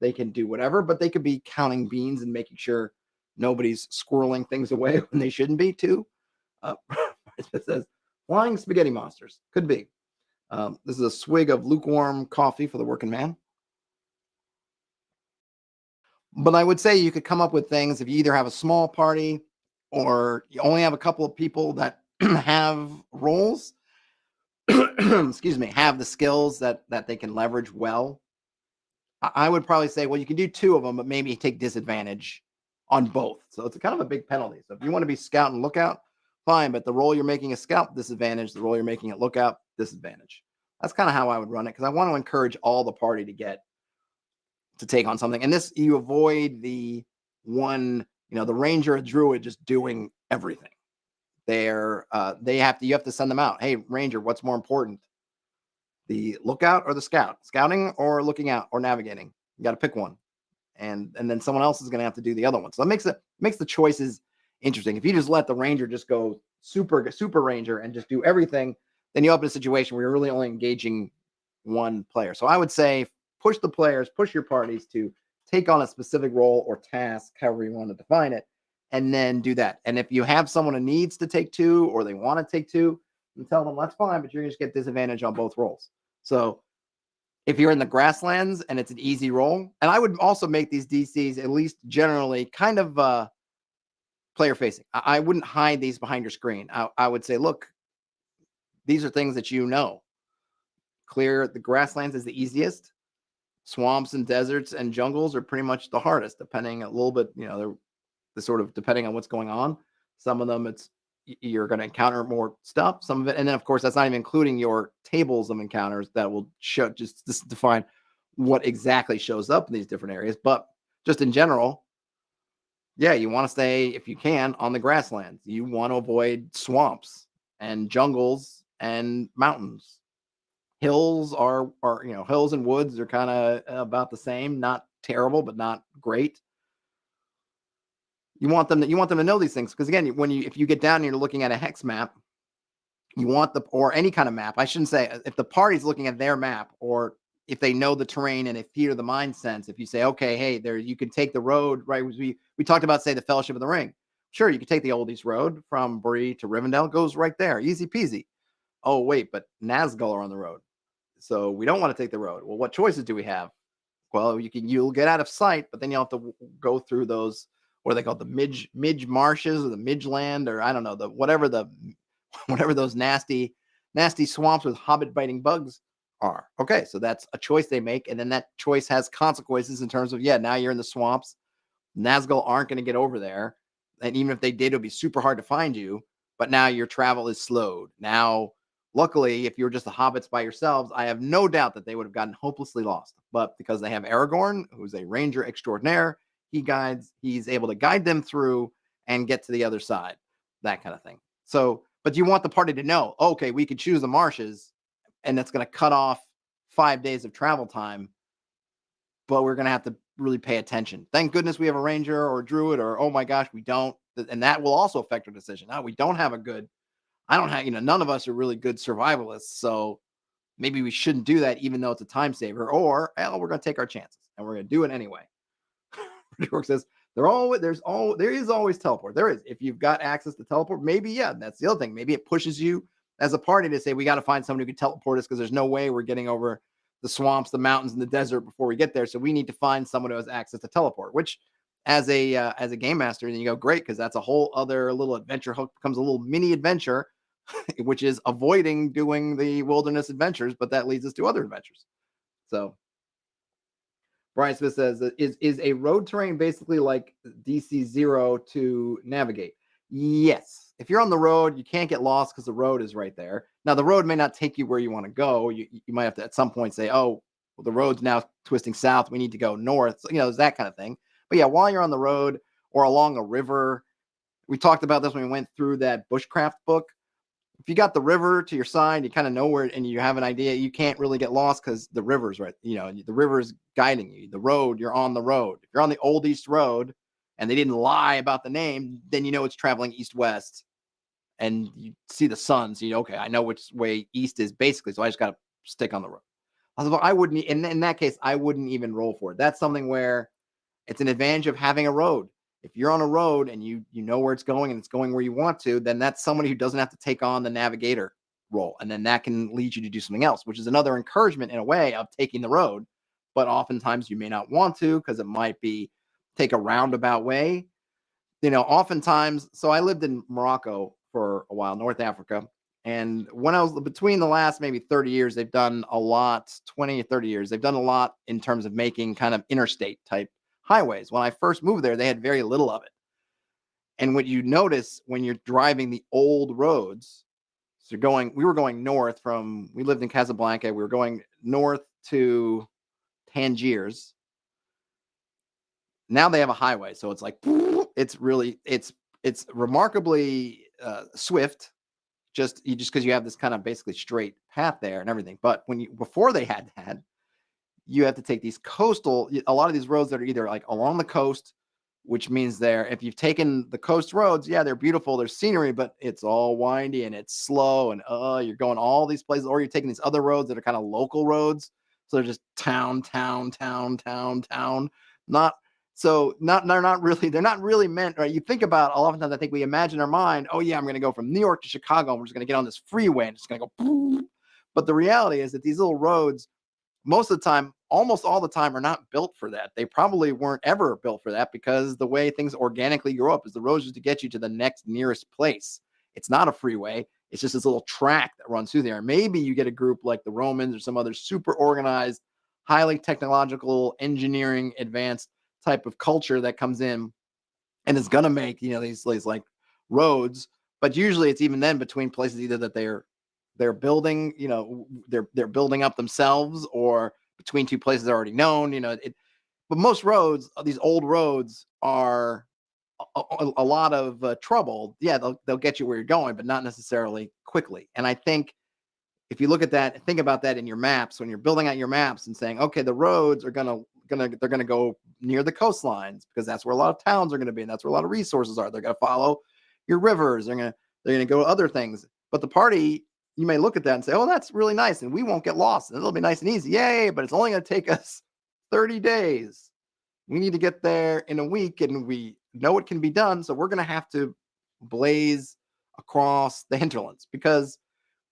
they can do whatever, but they could be counting beans and making sure nobody's squirreling things away when they shouldn't be too. It says flying spaghetti monsters. Could be. This is a swig of lukewarm coffee for the working man. But I would say you could come up with things if you either have a small party or you only have a couple of people that have roles, excuse me, have the skills that they can leverage well. I would probably say, well, you can do two of them, but maybe take disadvantage on both. So it's kind of a big penalty. So if you want to be scout and lookout, fine. But the role you're making a scout, disadvantage. The role you're making a lookout, disadvantage. That's kind of how I would run it because I want to encourage all the party to take on something. And this, you avoid the one, the ranger or druid just doing everything. You have to send them out. Hey, ranger, what's more important? The lookout or the scout? Scouting or looking out or navigating? You got to pick one. And then someone else is going to have to do the other one. So that makes the choices interesting. If you just let the ranger just go super ranger and just do everything, then you end up in a situation where you're really only engaging one player. So I would say push the players, push your parties to take on a specific role or task, however you want to define it, and then do that. And if you have someone who needs to take two or they want to take two, and tell them that's fine, but you're going to get disadvantage on both roles. So if you're in the grasslands and it's an easy roll, and I would also make these DCs at least generally kind of player facing. I wouldn't hide these behind your screen. I would say, look, these are things that clear the grasslands is the easiest. Swamps and deserts and jungles are pretty much the hardest, depending a little bit, they're sort of depending on what's going on. Some of them you're going to encounter more stuff, some of it. And then of course, that's not even including your tables of encounters that will show just define what exactly shows up in these different areas. But just in general, yeah, you want to stay, if you can, on the grasslands. You want to avoid swamps and jungles and mountains. Hills are hills and woods are kind of about the same, not terrible, but not great. You want them to know these things because again, if you get down and you're looking at a hex map, you want or any kind of map. I shouldn't say if the party's looking at their map or if they know the terrain and if theater the mind sense. If you say, okay, hey, there you can take the road, right? We talked about say the Fellowship of the Ring. Sure, you can take the oldies road from Bree to Rivendell, goes right there, easy peasy. Oh wait, but Nazgul are on the road, so we don't want to take the road. Well, what choices do we have? Well, you'll get out of sight, but then you'll have to go through those, what are they called, the midge marshes or the midgeland, or I don't know, whatever those nasty swamps with hobbit biting bugs are. Okay, so that's a choice they make, and then that choice has consequences in terms of now you're in the swamps. Nazgul aren't going to get over there, and even if they did, it would be super hard to find you. But now your travel is slowed. Now, luckily, if you were just the hobbits by yourselves, I have no doubt that they would have gotten hopelessly lost. But because they have Aragorn, who's a ranger extraordinaire, he's able to guide them through and get to the other side, that kind of thing. So, but you want the party to know, okay, we could choose the marshes, and that's going to cut off 5 days of travel time, but we're going to have to really pay attention. Thank goodness we have a ranger or a druid, or oh my gosh, we don't. And that will also affect our decision. Now, we don't have a good, I don't have, none of us are really good survivalists. So maybe we shouldn't do that, even though it's a time saver, or we're going to take our chances and we're going to do it anyway. York says, there is always teleport. There is. If you've got access to teleport, maybe, yeah, that's the other thing. Maybe it pushes you as a party to say, we got to find somebody who can teleport us because there's no way we're getting over the swamps, the mountains, and the desert before we get there. So we need to find someone who has access to teleport, which as a game master, then you go, great, because that's a whole other little adventure hook, becomes a little mini adventure, which is avoiding doing the wilderness adventures, but that leads us to other adventures. So Brian Smith says, is a road terrain basically like DC0 to navigate? Yes. If you're on the road, you can't get lost because the road is right there. Now, the road may not take you where you want to go. You might have to at some point say, oh, well, the road's now twisting south. We need to go north. So, there's that kind of thing. But yeah, while you're on the road or along a river, we talked about this when we went through that bushcraft book. If you got the river to your side, you kind of know where, and you have an idea, you can't really get lost because the river's right. The river's guiding you. The road, you're on the road. If you're on the Old East Road and they didn't lie about the name, then it's traveling east-west, and you see the sun. So okay, I know which way east is basically. So I just got to stick on the road. I wouldn't, in that case, I wouldn't even roll for it. That's something where it's an advantage of having a road. If you're on a road and you know where it's going and it's going where you want to, then that's somebody who doesn't have to take on the navigator role. And then that can lead you to do something else, which is another encouragement in a way of taking the road. But oftentimes you may not want to because it might be take a roundabout way. Oftentimes, so I lived in Morocco for a while, North Africa. And when I was between the last maybe 30 years, they've done a lot, 20 or 30 years, they've done a lot in terms of making kind of interstate type highways. When I first moved there, they had very little of it. And what you notice when you're driving the old roads, so we were going north we lived in Casablanca. We were going north to Tangiers. Now they have a highway. So it's like, it's remarkably swift. Just because you have this kind of basically straight path there and everything. But before they had that, you have to take these a lot of these roads that are either like along the coast, which means if you've taken the coast roads, yeah, they're beautiful, there's scenery, but it's all windy and it's slow, and you're going all these places, or you're taking these other roads that are kind of local roads. So they're just town. They're not really meant, right? You think about, a lot of times I think we imagine in our mind, oh yeah, I'm going to go from New York to Chicago, and we're just going to get on this freeway and it's going to go. But the reality is that these little roads, most of the time, almost all the time, are not built for that. They probably weren't ever built for that, because the way things organically grow up is the roads just to get you to the next nearest place. It's not a freeway. It's just this little track that runs through there. Maybe you get a group like the Romans or some other super organized, highly technological, engineering, advanced type of culture that comes in and is going to make, these like roads. But usually it's even then between places either that they're building, they're building up themselves, or between two places already known, but most roads, these old roads, are a lot of trouble. Yeah, they'll get you where you're going, but not necessarily quickly. And I think if you look at that, think about that in your maps, when you're building out your maps and saying, okay, the roads are they're gonna go near the coastlines, because that's where a lot of towns are gonna be, and that's where a lot of resources are. They're gonna follow your rivers. They're gonna go to other things. But the party, you may look at that and say, oh, that's really nice, and we won't get lost, and it'll be nice and easy. Yay, but it's only going to take us 30 days. We need to get there in a week, and we know it can be done, so we're going to have to blaze across the hinterlands, because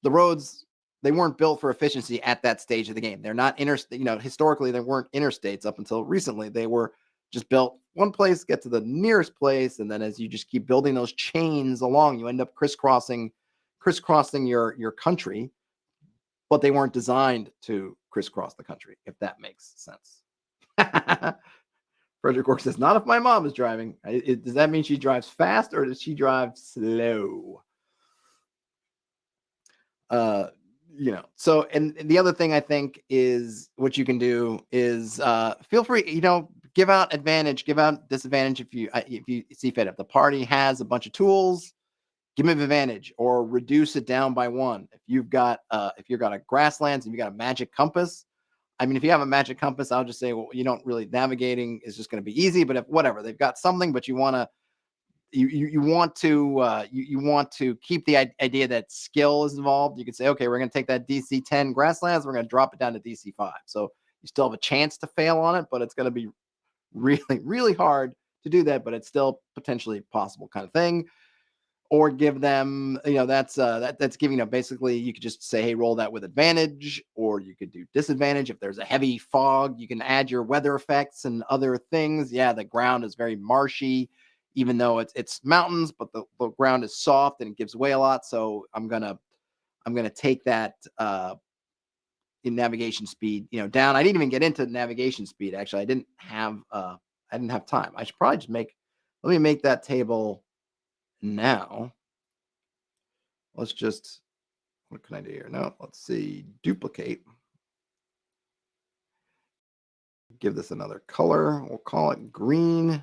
the roads, they weren't built for efficiency at that stage of the game. They're not historically, they weren't interstates up until recently. They were just built one place, get to the nearest place, and then as you just keep building those chains along, you end up crisscrossing your country, but they weren't designed to crisscross the country, if that makes sense. Frederick Cork says, not if my mom is driving. Does that mean she drives fast, or does she drive slow? So, and the other thing I think is what you can do is feel free, give out advantage, give out disadvantage if you see fit. If the party has a bunch of tools, give them advantage or reduce it down by one. If you've got a grasslands and you got a magic compass, I mean, if you have a magic compass, I'll just say, well, you don't really navigating is just going to be easy. But if whatever they've got something, but you want to you want to you want to keep the idea that skill is involved. You can say, okay, we're going to take that DC 10 grasslands, we're going to drop it down to DC 5. So you still have a chance to fail on it, but it's going to be really, really hard to do that. But it's still potentially possible kind of thing. Or give them, that's giving, basically you could just say, hey, roll that with advantage, or you could do disadvantage. If there's a heavy fog, you can add your weather effects and other things. Yeah, the ground is very marshy, even though it's mountains, but the ground is soft and it gives way a lot. So I'm gonna take that in navigation speed, down. I didn't even get into navigation speed. Actually, I didn't have time. I should probably just let me make that table. Now, what can I do here? No, let's see, duplicate. Give this another color. We'll call it green.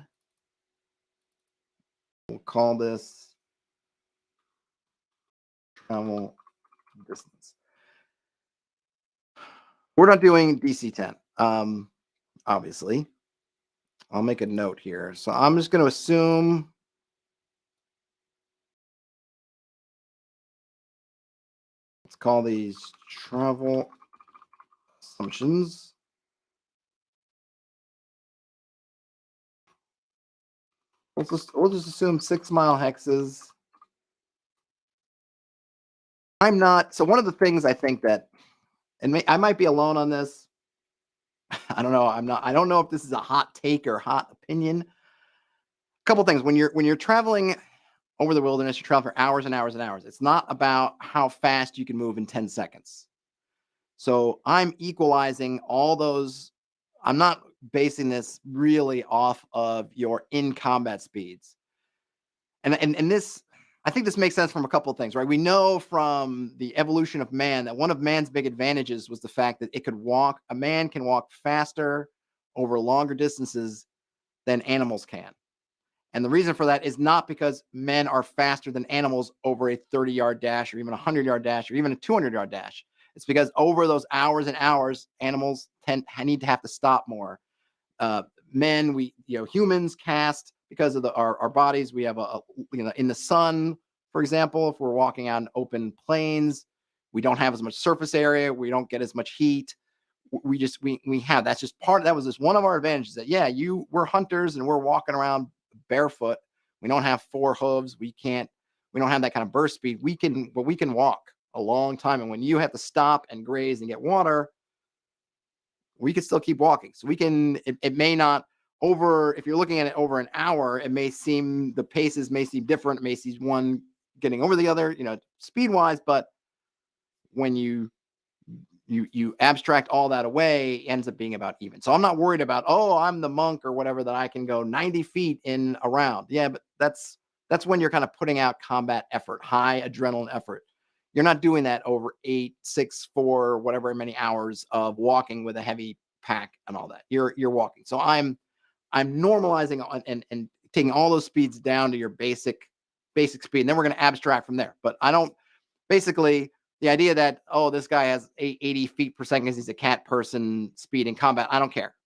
We'll call this travel distance. We're not doing DC 10, obviously. I'll make a note here. So I'm just going to assume let's call these travel assumptions. We'll just assume 6 mile hexes. So one of the things I think that, and I might be alone on this. I don't know. I don't know if this is a hot take or hot opinion. A couple things. When you're traveling over the wilderness, you travel for hours and hours and hours. It's not about how fast you can move in 10 seconds. So I'm equalizing all those. I'm not basing this really off of your in combat speeds. And this, I think this makes sense from a couple of things, right? We know from the evolution of man that one of man's big advantages was the fact that a man can walk faster over longer distances than animals can. And the reason for that is not because men are faster than animals over a 30-yard dash or even a 100-yard dash or even a 200-yard dash. It's because over those hours and hours, animals need to have to stop more. Men, humans cast because of our bodies. We have in the sun, for example, if we're walking on open plains, we don't have as much surface area. We don't get as much heat. That was just one of our advantages that, we're hunters and we're walking around barefoot. We don't have 4 hooves. We don't have that kind of burst speed. We can walk a long time. And when you have to stop and graze and get water, we can still keep walking. So it may not if you're looking at it over an hour, the paces may seem different. It may seem one getting over the other, speed wise, but when you abstract all that away, it ends up being about even. So I'm not worried about, I'm the monk or whatever, that I can go 90 feet in a round. Yeah, but that's when you're kind of putting out combat effort, high adrenaline effort. You're not doing that over 8, 6, 4, whatever many hours of walking with a heavy pack and all that. You're walking. So I'm normalizing and taking all those speeds down to your basic speed. And then we're going to abstract from there. But basically the idea that, this guy has 80 feet per second because he's a cat person speed in combat, I don't care.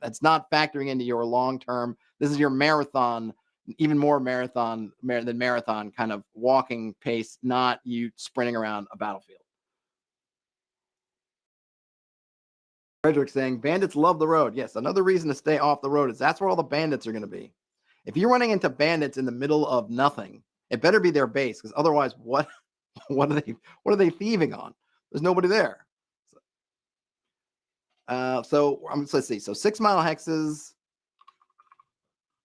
That's not factoring into your long-term. This is your marathon, even more marathon than marathon kind of walking pace, not you sprinting around a battlefield. Frederick saying, bandits love the road. Yes, another reason to stay off the road is that's where all the bandits are going to be. If you're running into bandits in the middle of nothing, it better be their base, because otherwise, what are they thieving on? There's nobody there. So let's see. So 6 mile hexes,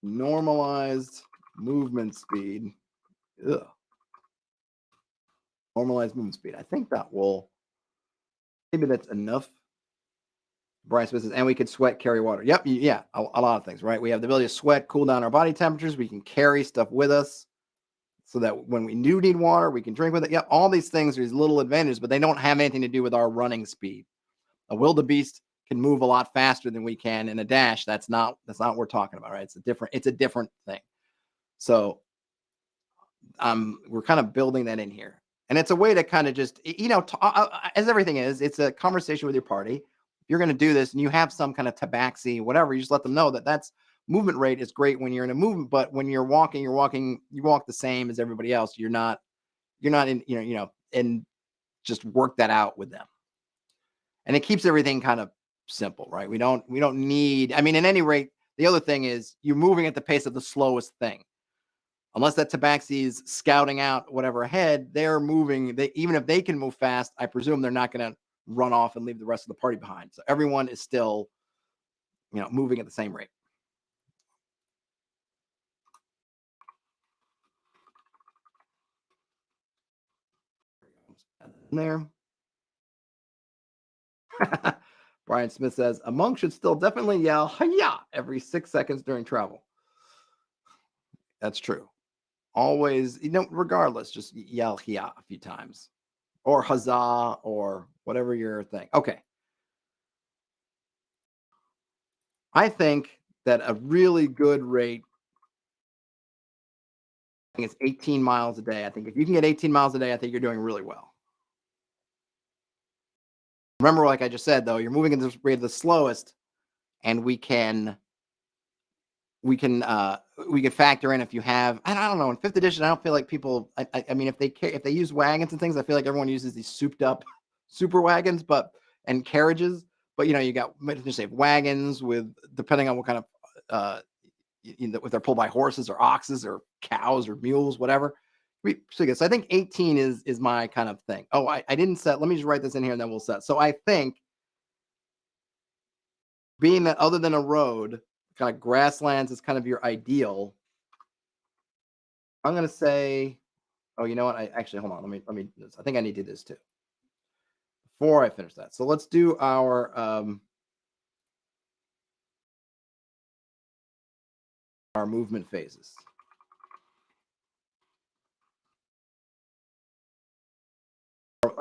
normalized movement speed. Normalized movement speed. I think maybe that's enough. Bryce says, and we could sweat, carry water. Yep, yeah, a lot of things, right? We have the ability to sweat, cool down our body temperatures. We can carry stuff with us so that when we do need water, we can drink with it. Yep, all these things are these little advantages, but they don't have anything to do with our running speed. A wildebeest can move a lot faster than we can in a dash. That's not what we're talking about, right? It's a different thing. So we're kind of building that in here. And it's a way to kind of just, as everything is, it's a conversation with your party. If you're going to do this and you have some kind of tabaxi, whatever, you just let them know that's movement rate is great when you're in a movement, but when you're walking, you walk the same as everybody else. You're not in, and just work that out with them. And it keeps everything kind of simple, right? We don't need, at any rate, the other thing is you're moving at the pace of the slowest thing. Unless that tabaxi is scouting out whatever ahead, they're moving. Even if they can move fast, I presume they're not going to run off and leave the rest of the party behind. So everyone is still, moving at the same rate. There. Brian Smith says a monk should still definitely yell "Hiya" every 6 seconds during travel. That's true. Always, regardless, just yell "Hiya" a few times, or "Huzzah" or whatever your thing. Okay. I think that a really good rate, I think it's 18 miles a day. I think if you can get 18 miles a day, I think you're doing really well. Remember, like I just said, though, you're moving at the rate of the slowest, and we can factor in if you have, I don't know, in 5th edition, I don't feel like people, if they use wagons and things, I feel like everyone uses these souped up super wagons, and carriages, but you got, just say wagons with, depending on what kind of, if they're pulled by horses or oxes or cows or mules, whatever. So I think 18 is my kind of thing. Oh, I didn't set, let me just write this in here and then we'll set. So I think being that other than a road, kind of grasslands is kind of your ideal. I'm going to say, oh, you know what? Hold on. Let me, I think I need to do this too before I finish that. So let's do our movement phases.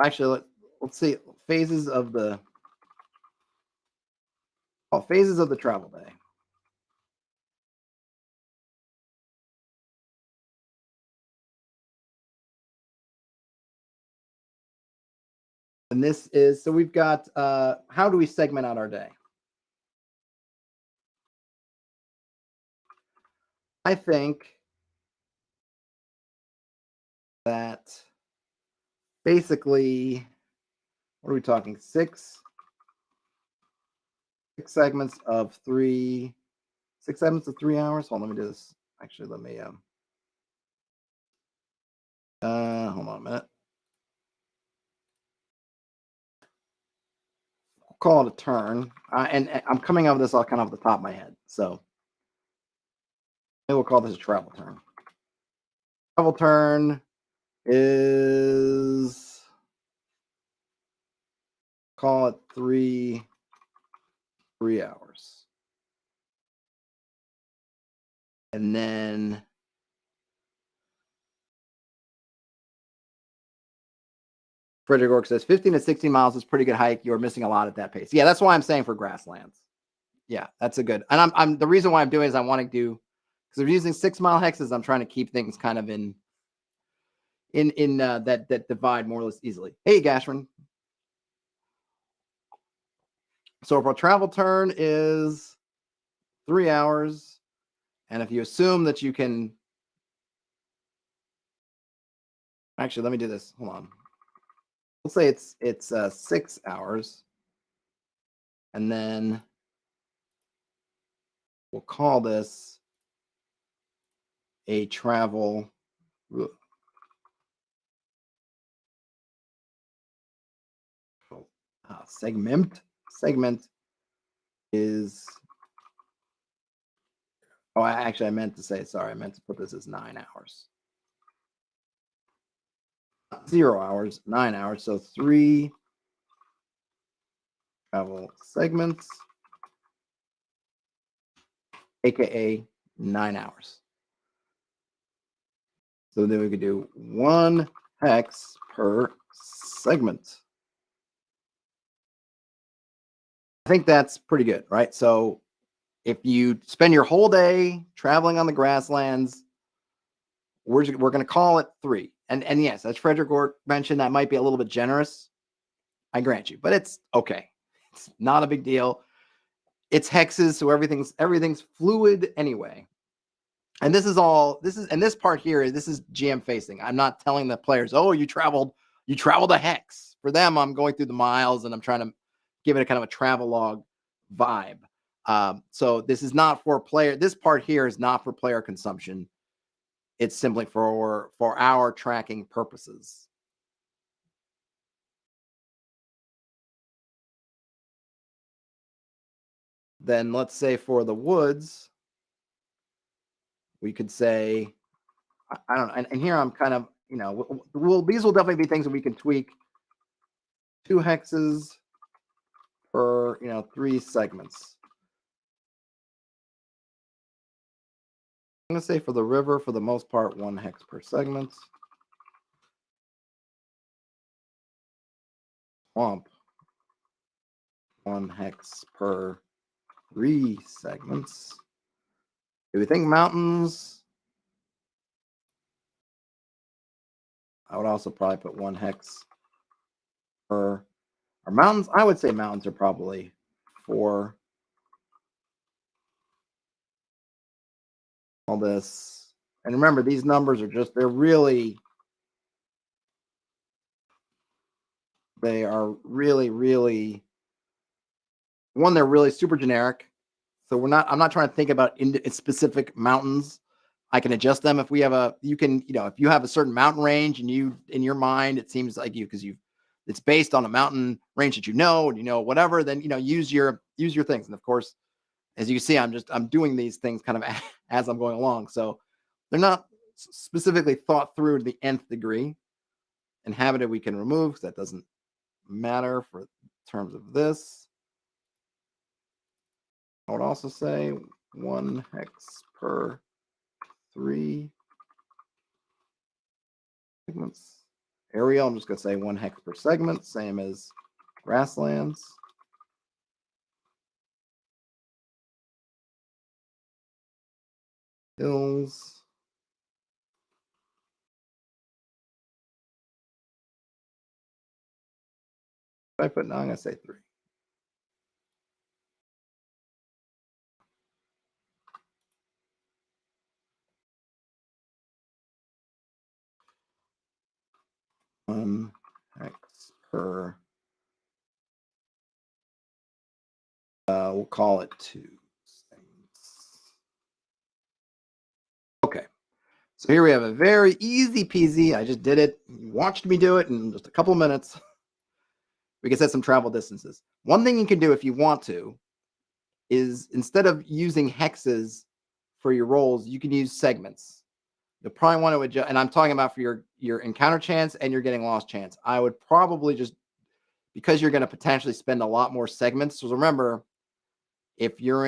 Actually, let's see phases of the travel day. And this is, so we've got, how do we segment out our day? I think that basically, what are we talking? Six segments of 3 hours. Hold on, let me do this. Actually, let me, hold on a minute. We'll call it a turn. And I'm coming up with this all kind of off the top of my head. So maybe we'll call this a travel turn. Travel turn is, call it 3 hours. And then Frederick Ork says 15 to 16 miles is pretty good hike. You're missing a lot at that pace. Yeah, that's why I'm saying for grasslands. Yeah, that's a good. And I'm the reason why I'm doing is I want to do, because we're using 6-mile hexes. I'm trying to keep things kind of in that divide more or less easily. Hey, Gashrin. So if our travel turn is 3 hours, and if you assume that you can, actually, let me do this. Hold on. We'll say it's 6 hours, and then we'll call this a travel. Segment is, oh, I meant to say, sorry, I meant to put this as 9 hours. 0 hours, 9 hours. So 3 travel segments, aka 9 hours. So then we could do 1 hex per segment. think that's pretty good, right? So if you spend your whole day traveling on the grasslands, we're going to call it 3. And yes, as Frederick Ork mentioned, that might be a little bit generous. I grant you, but it's okay. It's not a big deal. It's hexes, so everything's fluid anyway. And this part here is GM facing. I'm not telling the players, oh, you traveled a hex. For them, I'm going through the miles and I'm trying to give it a kind of a travel log vibe. So this is not for player. This part here is not for player consumption. It's simply for our tracking purposes. Then let's say for the woods, we could say, I don't know. And here I'm kind of, these will definitely be things that we can tweak. 2 hexes per, 3 segments. I'm going to say for the river, for the most part, 1 hex per segment. Swamp, 1 hex per 3 segments. Do we think mountains? I would also probably put 1 hex per. Or mountains, I would say mountains are probably 4. All this. And remember, these numbers are just, they are really, really, one, they're really super generic. So I'm not trying to think about specific mountains. I can adjust them if we have if you have a certain mountain range and in your mind, it seems like it's based on a mountain range that and whatever, then, use your things. And of course, as you can see, I'm doing these things kind of as I'm going along. So they're not specifically thought through to the nth degree. Inhabited we can remove because that doesn't matter for terms of this. I would also say 1 hex per 3 segments. Aerial, I'm just going to say 1 hex per segment, same as grasslands. Hills. If I put 9, I'm going to say 3. One hex per. We'll call it 2. Okay. So here we have a very easy peasy. I just did it. You watched me do it in just a couple of minutes. We can set some travel distances. One thing you can do if you want to is instead of using hexes for your rolls, you can use segments. You'll probably want to adjust, and I'm talking about for your encounter chance and your getting lost chance. I would probably just, because you're going to potentially spend a lot more segments. So remember, if you're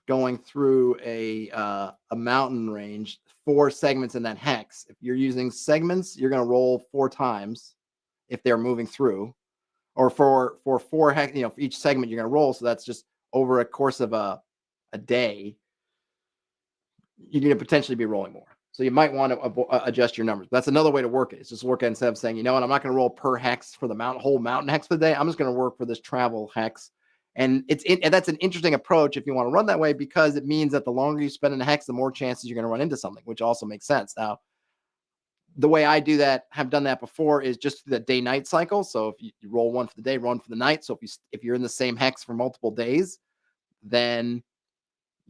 going through a mountain range, 4 segments in that hex. If you're using segments, you're going to roll 4 times if they're moving through, or for 4 hex, for each segment you're going to roll. So that's just over a course of a day. You're going to potentially be rolling more. So you might want to adjust your numbers. That's another way to work it. It's just work it instead of saying, you know what, I'm not going to roll per hex for the whole mountain hex for the day. I'm just going to work for this travel hex. And that's an interesting approach if you want to run that way, because it means that the longer you spend in a hex, the more chances you're going to run into something, which also makes sense. Now, the way I do that, have done that before, is just the day-night cycle. So if you roll 1 for the day, run for the night. So if you're in the same hex for multiple days, then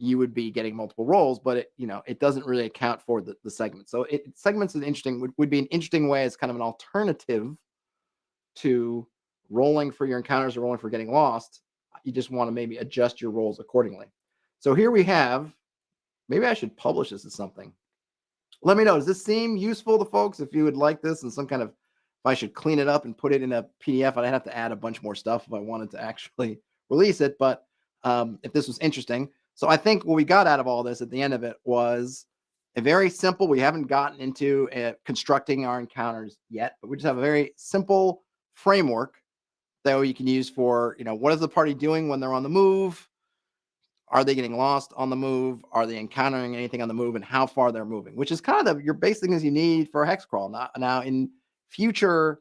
you would be getting multiple rolls, but it doesn't really account for the segments. So segments is interesting, would be an interesting way as kind of an alternative to rolling for your encounters or rolling for getting lost. You just want to maybe adjust your rolls accordingly. So here we have, maybe I should publish this as something. Let me know, does this seem useful to folks? If you would like this and some kind of, if I should clean it up and put it in a PDF, I'd have to add a bunch more stuff if I wanted to actually release it. But if this was interesting. So I think what we got out of all this at the end of it was a very simple, we haven't gotten into constructing our encounters yet, but we just have a very simple framework that you can use for, what is the party doing when they're on the move? Are they getting lost on the move? Are they encountering anything on the move, and how far they're moving? Which is kind of your basic things you need for a hex crawl. Now in future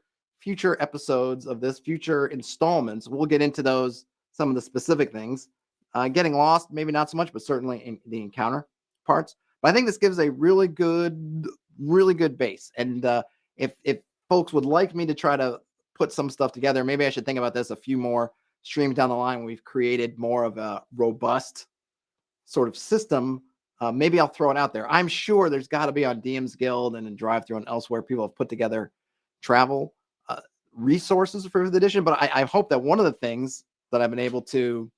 episodes of this, future installments, we'll get into some of the specific things. Getting lost, maybe not so much, but certainly in the encounter parts. But I think this gives a really good base. And if folks would like me to try to put some stuff together, maybe I should think about this a few more streams down the line when we've created more of a robust sort of system. Maybe I'll throw it out there. I'm sure there's got to be on DM's Guild and in Drive Through and elsewhere, people have put together travel resources for the edition. But I hope that one of the things that I've been able to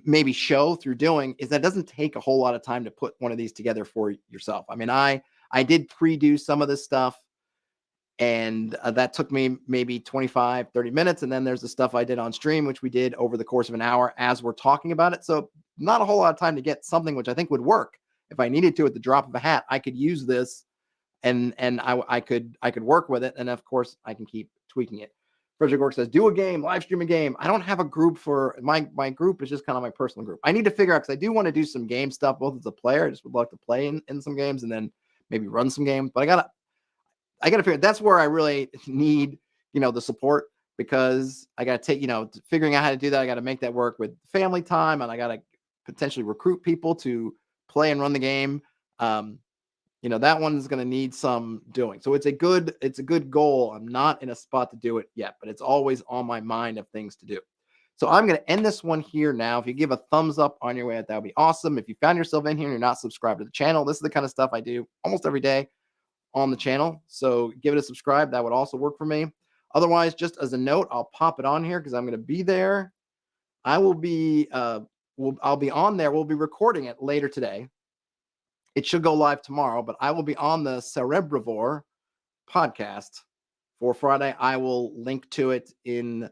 maybe show through doing is that it doesn't take a whole lot of time to put one of these together for yourself. I mean, I did pre-do some of this stuff, and that took me maybe 25, 30 minutes. And then there's the stuff I did on stream, which we did over the course of an hour as we're talking about it. So not a whole lot of time to get something which I think would work. If I needed to at the drop of a hat, I could use this and I could work with it. And of course I can keep tweaking it. Frederick Work says, do a game, live stream a game. I don't have a group for my group is just kind of my personal group. I need to figure out, because I do want to do some game stuff, both as a player. I just would like to play in some games and then maybe run some games. But I gotta figure, that's where I really need, the support, because I gotta take, figuring out how to do that. I gotta make that work with family time, and I gotta potentially recruit people to play and run the game. That one's gonna need some doing. So it's a good goal. I'm not in a spot to do it yet, but it's always on my mind of things to do. So I'm going to end this one here now. If you give a thumbs up on your way out, that would be awesome. If you found yourself in here and you're not subscribed to the channel, this is the kind of stuff I do almost every day on the channel. So give it a subscribe. That would also work for me. Otherwise, just as a note, I'll pop it on here because I'm going to be there. I will be, I'll be on there. We'll be recording it later today. It should go live tomorrow, but I will be on the Cerebrivore podcast for Friday. I will link to it in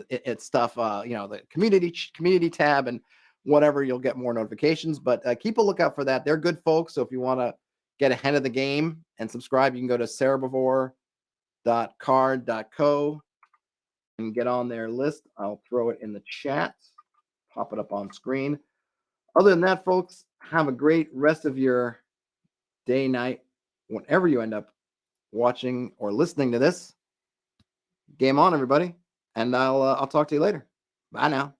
it's stuff, the community tab and whatever. You'll get more notifications, but keep a lookout for that. They're good folks. So if you want to get ahead of the game and subscribe, you can go to cerebrivore.card.co and get on their list. I'll throw it in the chat, pop it up on screen. Other than that, folks, have a great rest of your day, night, whenever you end up watching or listening to this. Game on, everybody. And I'll talk to you later. Bye now.